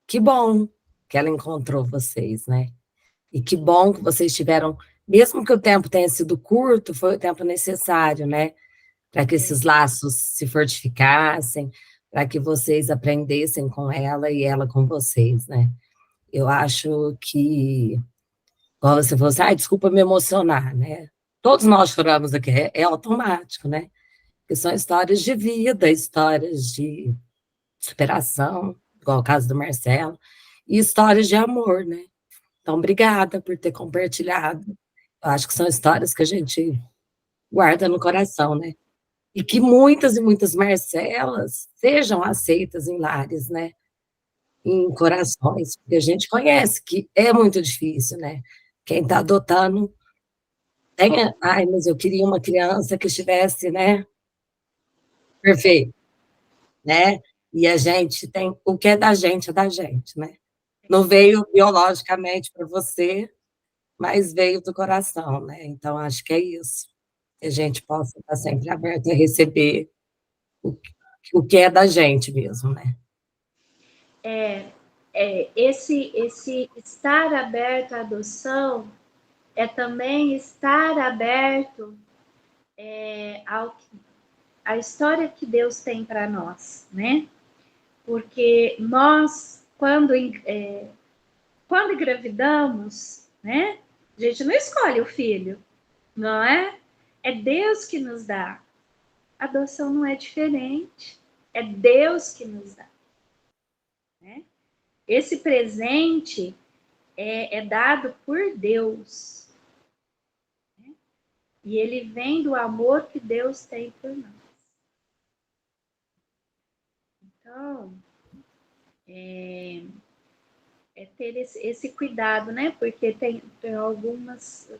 que bom que ela encontrou vocês, né? E que bom que vocês tiveram, mesmo que o tempo tenha sido curto, foi o tempo necessário, né? Para que esses laços se fortificassem, para que vocês aprendessem com ela e ela com vocês, né? Eu acho que, como você falou assim, desculpa me emocionar, né? Todos nós choramos aqui, é automático, né? Porque são histórias de vida, histórias de superação, igual o caso do Marcelo, e histórias de amor, né? Então, obrigada por ter compartilhado. Eu acho que são histórias que a gente guarda no coração, né? E que muitas e muitas Marcelas sejam aceitas em lares, né? Em corações, porque a gente conhece que é muito difícil, né? Quem está adotando tem, mas eu queria uma criança que estivesse, né? Perfeito, né? E a gente tem, o que é da gente, né? Não veio biologicamente para você, mas veio do coração, né? Então, acho que é isso. Que a gente possa estar sempre aberto a receber o que é da gente mesmo, né? Esse estar aberto à adoção é também estar aberto à história que Deus tem para nós, né? Porque nós, quando engravidamos, né? A gente não escolhe o filho, não é? É Deus que nos dá. A adoção não é diferente. É Deus que nos dá, né? Esse presente é dado por Deus, né? E ele vem do amor que Deus tem por nós. Então, ter esse cuidado, né? Porque tem algumas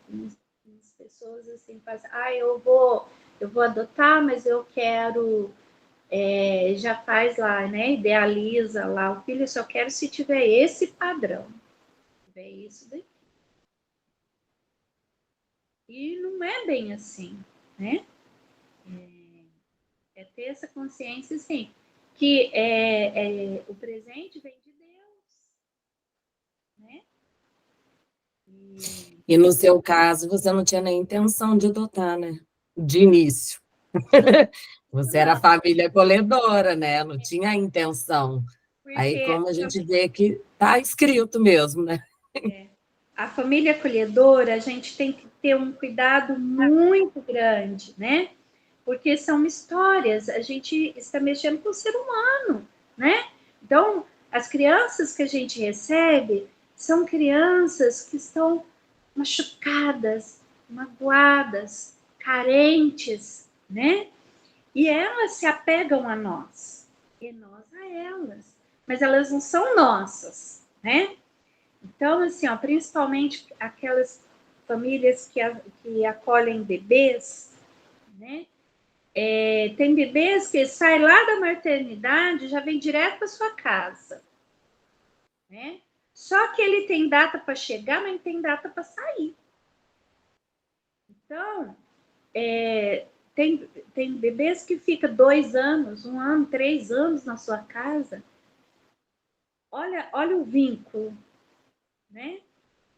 pessoas assim, fazem, eu vou adotar, mas eu quero, já faz lá, né? Idealiza lá o filho, eu só quero se tiver esse padrão, tiver isso daqui. E não é bem assim, né? É ter essa consciência, assim, que o presente vem de Deus, né? E no seu caso, você não tinha nem intenção de adotar, né? De início. Você era família acolhedora, né? Não tinha a intenção. Aí, como a gente vê que está escrito mesmo, né? A família acolhedora, a gente tem que ter um cuidado muito grande, né? Porque são histórias, a gente está mexendo com o ser humano, né? Então, as crianças que a gente recebe são crianças que estão machucadas, magoadas, carentes, né? E elas se apegam a nós, e nós a elas. Mas elas não são nossas, né? Então, assim, ó, principalmente aquelas famílias que acolhem bebês, né? Tem bebês que saem lá da maternidade e já vem direto para sua casa, né? Só que ele tem data para chegar, mas não tem data para sair. Então, tem bebês que ficam 2 anos, 1 ano, 3 anos na sua casa. Olha o vínculo, né?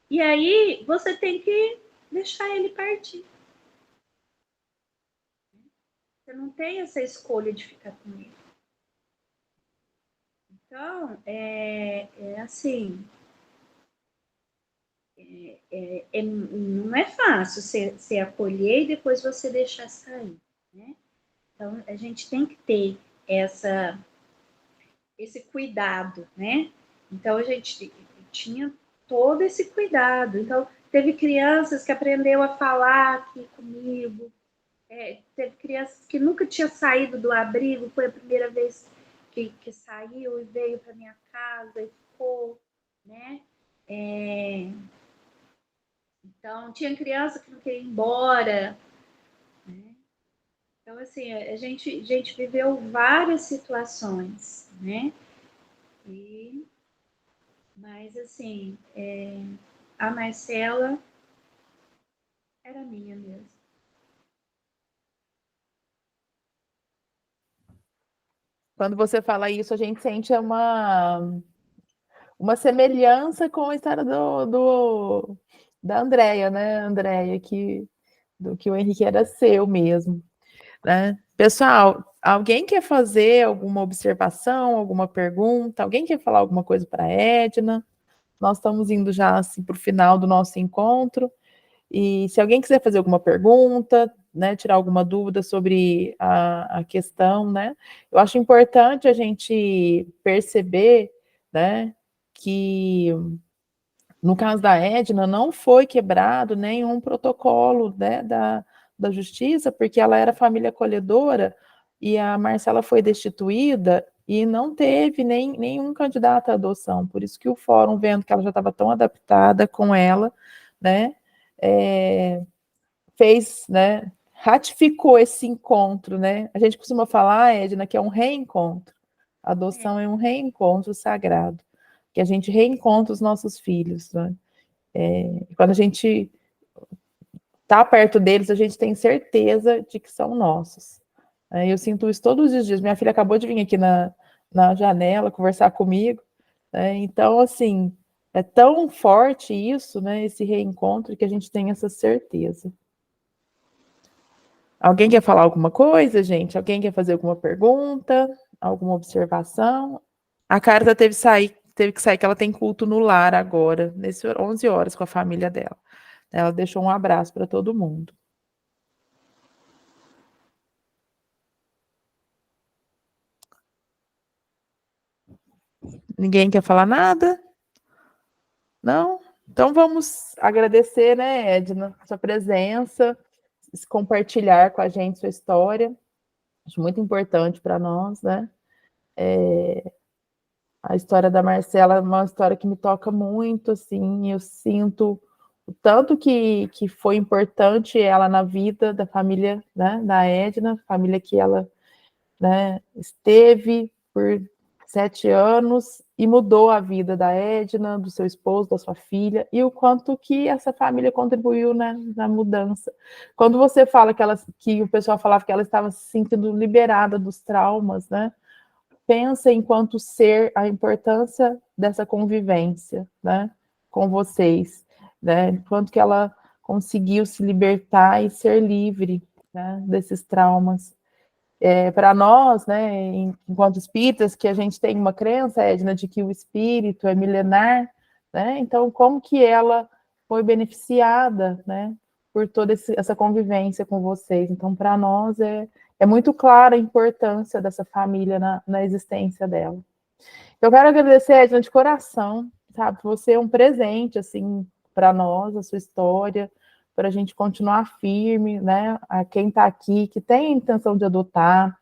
E aí você tem que deixar ele partir. Você não tem essa escolha de ficar com ele. Então, assim, não é fácil você acolher e depois você deixar sair, né? Então, a gente tem que ter esse cuidado, né? Então, a gente tinha todo esse cuidado. Então, teve crianças que aprendeu a falar aqui comigo, teve crianças que nunca tinha saído do abrigo, foi a primeira vez que saiu e veio para minha casa e ficou, né? Então, tinha criança que não queria ir embora, né? Então, assim, a gente viveu várias situações, né? Mas, assim, a Marcela era minha mesmo. Quando você fala isso, a gente sente uma semelhança com a história da Andréia, né? Andréia, do que o Henrique era seu mesmo, né? Pessoal, alguém quer fazer alguma observação, alguma pergunta? Alguém quer falar alguma coisa para a Edna? Nós estamos indo já assim, para o final do nosso encontro. E se alguém quiser fazer alguma pergunta, né, tirar alguma dúvida sobre a questão, né, eu acho importante a gente perceber, né, que no caso da Edna não foi quebrado nenhum protocolo, né, da justiça, porque ela era família acolhedora e a Marcela foi destituída e não teve nenhum candidato à adoção, por isso que o fórum, vendo que ela já estava tão adaptada com ela, né, fez, né, ratificou esse encontro, né? A gente costuma falar, Edna, que é um reencontro. A adoção é um reencontro sagrado, que a gente reencontra os nossos filhos, né? Quando a gente tá perto deles, a gente tem certeza de que são nossos. Eu sinto isso todos os dias. Minha filha acabou de vir aqui na janela conversar comigo, né? Então, assim, é tão forte isso, né? Esse reencontro, que a gente tem essa certeza. Alguém quer falar alguma coisa, gente? Alguém quer fazer alguma pergunta? Alguma observação? A Carta teve que sair, que ela tem culto no lar agora, nesse 11 horas com a família dela. Ela deixou um abraço para todo mundo. Ninguém quer falar nada? Não? Então vamos agradecer, né, Edna, a sua presença, compartilhar com a gente sua história. Acho muito importante para nós, né? A história da Marcela é uma história que me toca muito, assim, eu sinto o tanto que foi importante ela na vida da família, né, da Edna, família que ela, né, esteve por 7 anos e mudou a vida da Edna, do seu esposo, da sua filha, e o quanto que essa família contribuiu na mudança. Quando você fala que o pessoal falava que ela estava se sentindo liberada dos traumas, né? Pensa enquanto ser a importância dessa convivência, né, com vocês, né? Quanto que ela conseguiu se libertar e ser livre, né, desses traumas. Para nós, né, enquanto espíritas, que a gente tem uma crença, Edna, de que o espírito é milenar, né? Então, como que ela foi beneficiada, né, por toda essa convivência com vocês? Então, para nós é muito clara a importância dessa família na existência dela. Eu quero agradecer, Edna, de coração, sabe? Você é um presente, assim, para nós, a sua história, para a gente continuar firme, né? A quem está aqui, que tem a intenção de adotar,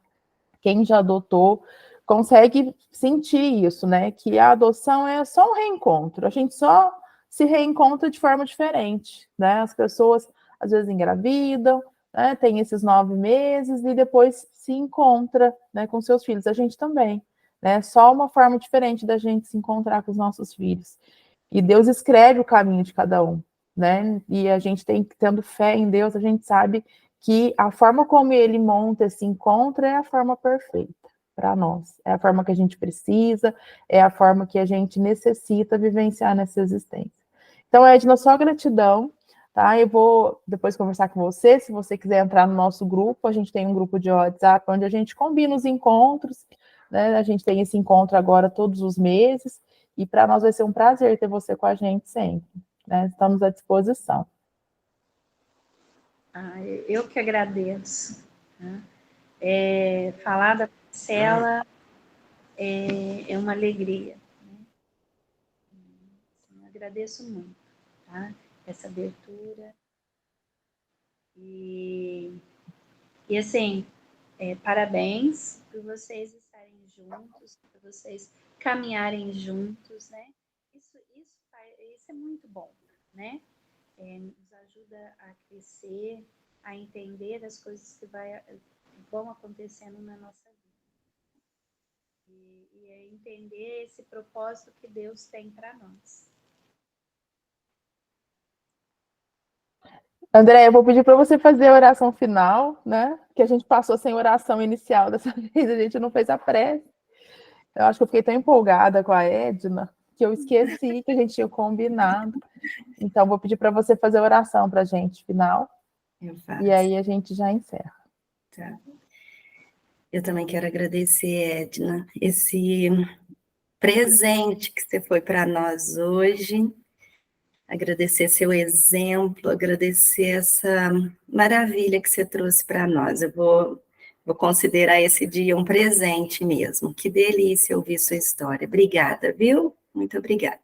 quem já adotou, consegue sentir isso, né? Que a adoção é só um reencontro, a gente só se reencontra de forma diferente, né? As pessoas, às vezes, engravidam, né? Tem esses 9 meses e depois se encontra, né, com seus filhos. A gente também, né? Só uma forma diferente da gente se encontrar com os nossos filhos. E Deus escreve o caminho de cada um, né? E a gente tem que, tendo fé em Deus, a gente sabe que a forma como ele monta esse encontro é a forma perfeita para nós. É a forma que a gente precisa, é a forma que a gente necessita vivenciar nessa existência. Então, Edna, só gratidão, tá? Eu vou depois conversar com você, se você quiser entrar no nosso grupo, a gente tem um grupo de WhatsApp onde a gente combina os encontros, né? A gente tem esse encontro agora todos os meses, e para nós vai ser um prazer ter você com a gente sempre, né? Estamos à disposição. Eu que agradeço. Né? Falar da Marcela é uma alegria. Né? Eu agradeço muito, tá? Essa abertura. E assim, parabéns por vocês estarem juntos, por vocês caminharem juntos, né? Isso é muito bom, né? Nos ajuda a crescer, a entender as coisas que vão acontecendo na nossa vida. E é entender esse propósito que Deus tem para nós. André, eu vou pedir para você fazer a oração final, né? Que a gente passou sem oração inicial dessa vez, a gente não fez a prece. Eu acho que eu fiquei tão empolgada com a Edna que eu esqueci que a gente tinha combinado. Então, vou pedir para você fazer a oração para a gente, final. Eu faço. E aí a gente já encerra. Tá. Eu também quero agradecer, Edna, esse presente que você foi para nós hoje. Agradecer seu exemplo, agradecer essa maravilha que você trouxe para nós. Eu vou considerar esse dia um presente mesmo. Que delícia ouvir sua história. Obrigada, viu? Muito obrigada.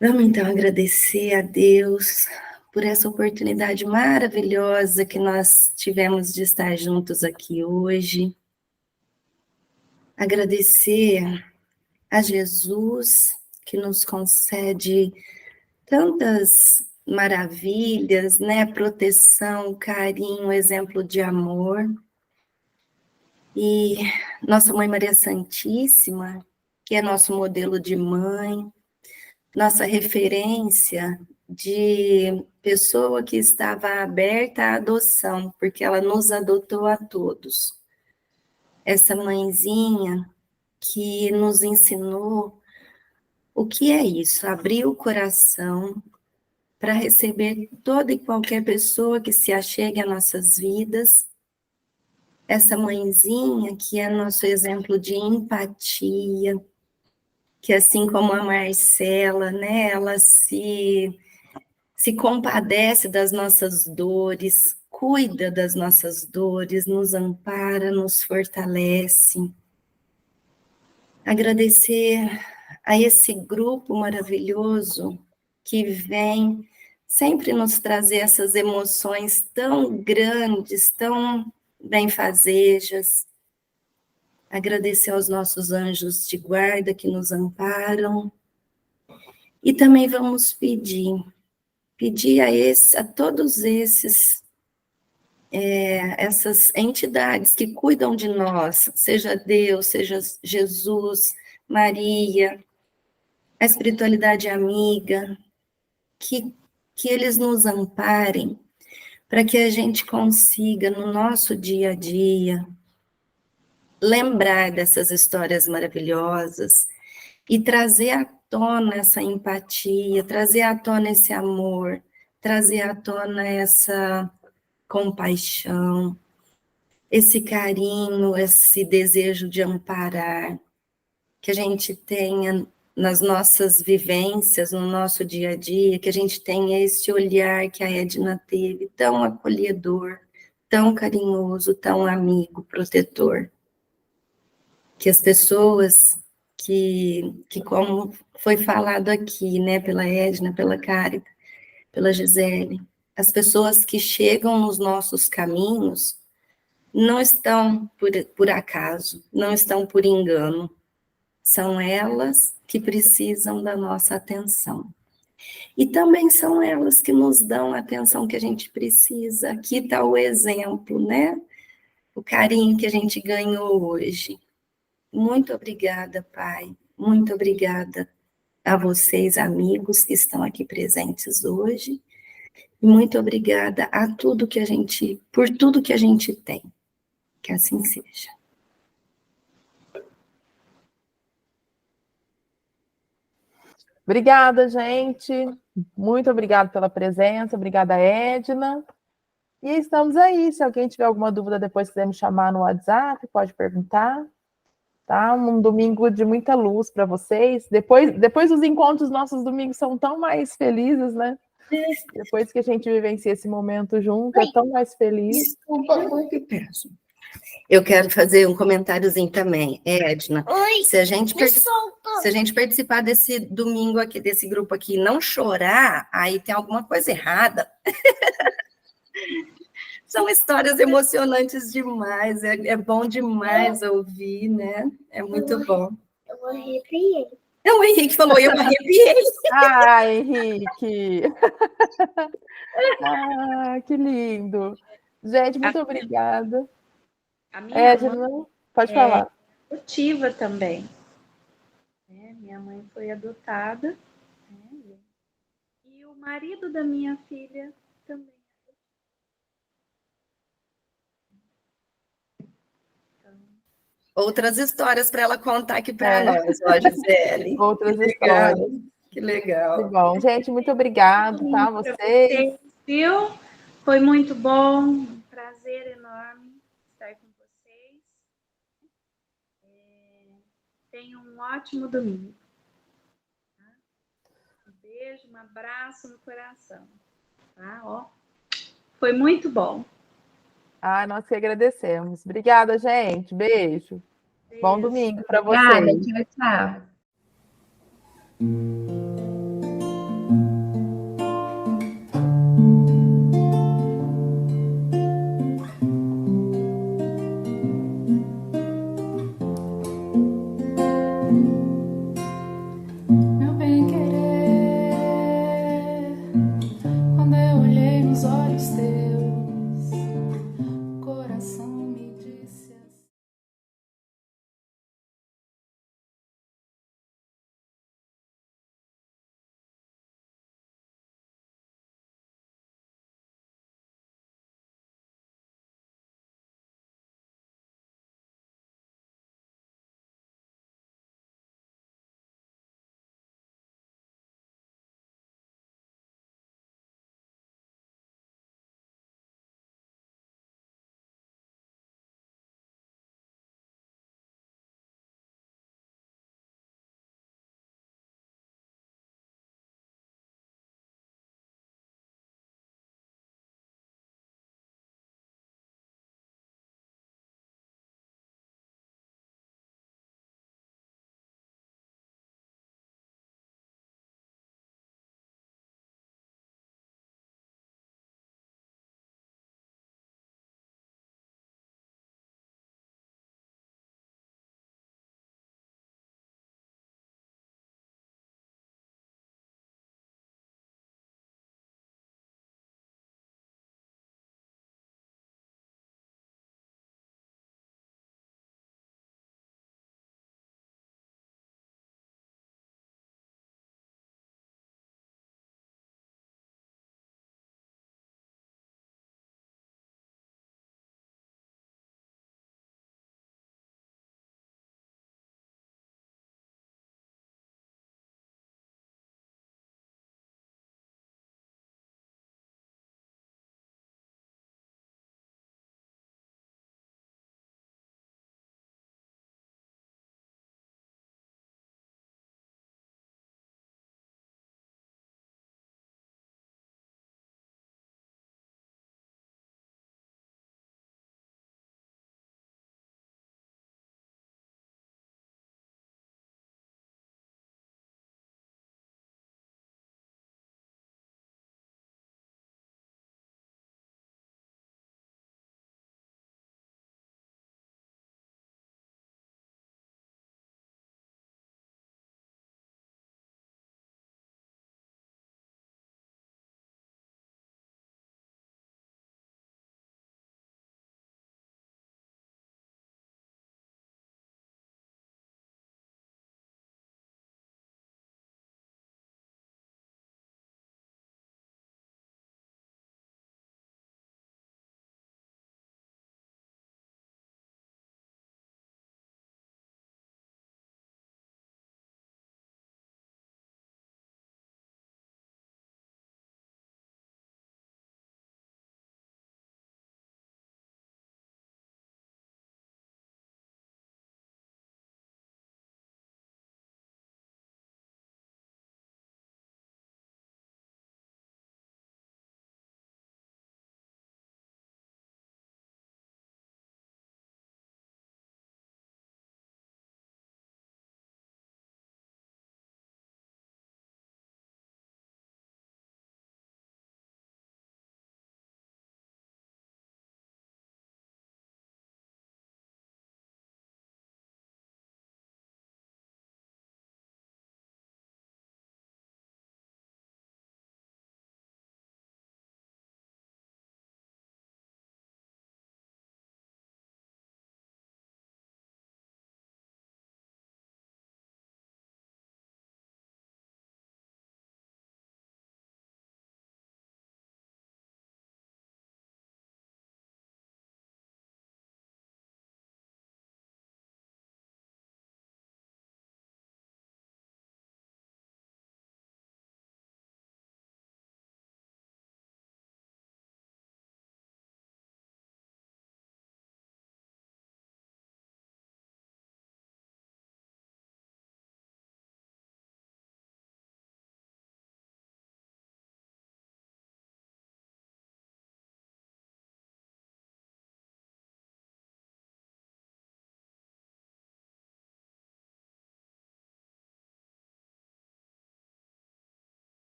Vamos então agradecer a Deus por essa oportunidade maravilhosa que nós tivemos de estar juntos aqui hoje. Agradecer a Jesus, que nos concede tantas maravilhas, né? Proteção, carinho, exemplo de amor. E nossa Mãe Maria Santíssima, que é nosso modelo de mãe, nossa referência de pessoa que estava aberta à adoção, porque ela nos adotou a todos. Essa mãezinha que nos ensinou o que é isso, abrir o coração para receber toda e qualquer pessoa que se achegue a nossas vidas. Essa mãezinha que é nosso exemplo de empatia, que assim como a Marcela, né, ela se compadece das nossas dores, cuida das nossas dores, nos ampara, nos fortalece. Agradecer a esse grupo maravilhoso que vem sempre nos trazer essas emoções tão grandes, tão benfazejas. Agradecer aos nossos anjos de guarda que nos amparam. E também vamos pedir a todos essas entidades que cuidam de nós, seja Deus, seja Jesus, Maria, a espiritualidade amiga, que eles nos amparem para que a gente consiga, no nosso dia a dia, lembrar dessas histórias maravilhosas e trazer à tona essa empatia, trazer à tona esse amor, trazer à tona essa compaixão, esse carinho, esse desejo de amparar, que a gente tenha nas nossas vivências, no nosso dia a dia, que a gente tenha esse olhar que a Edna teve, tão acolhedor, tão carinhoso, tão amigo, protetor. Que as pessoas que como foi falado aqui, né, pela Edna, pela Cárita, pela Gisele, as pessoas que chegam nos nossos caminhos não estão por acaso, não estão por engano, são elas que precisam da nossa atenção. E também são elas que nos dão a atenção que a gente precisa. Aqui está o exemplo, né? O carinho que a gente ganhou hoje. Muito obrigada, Pai. Muito obrigada a vocês, amigos, que estão aqui presentes hoje. E muito obrigada a tudo que a gente, por tudo que a gente tem. Que assim seja. Obrigada, gente. Muito obrigada pela presença. Obrigada, Edna. E estamos aí. Se alguém tiver alguma dúvida, depois quiser me chamar no WhatsApp, pode perguntar. Tá? Um domingo de muita luz para vocês. Depois os encontros, nossos domingos são tão mais felizes, né? Depois que a gente vivencia esse momento junto, é tão mais feliz. Desculpa, muito peço. Eu quero fazer um comentáriozinho também, Edna. Oi, se a gente participar desse domingo aqui, desse grupo aqui, e não chorar, aí tem alguma coisa errada. São histórias emocionantes demais, é bom demais ouvir, né? É muito bom. eu arrepiei. Não, o Henrique falou, eu arrepiei. Ah, Henrique! Ah, que lindo! Gente, muito obrigada. A minha mãe Edna, pode falar. é adotiva também. Minha mãe foi adotada. Né? E o marido da minha filha também. Outras histórias para ela contar aqui para nós, ó, Gisele. Outras histórias. Que legal. Muito bom. Gente, muito obrigado, tá? Vocês. Viu? Foi muito bom. Um prazer enorme estar com vocês. Tenham um ótimo domingo. Um beijo, um abraço no coração. Tá? Ó, foi muito bom. Ah, nós que agradecemos. Obrigada, gente. Beijo. Bom domingo para vocês. Obrigada, tchau, tchau.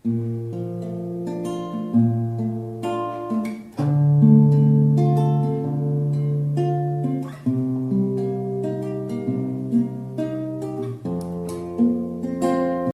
Tchau.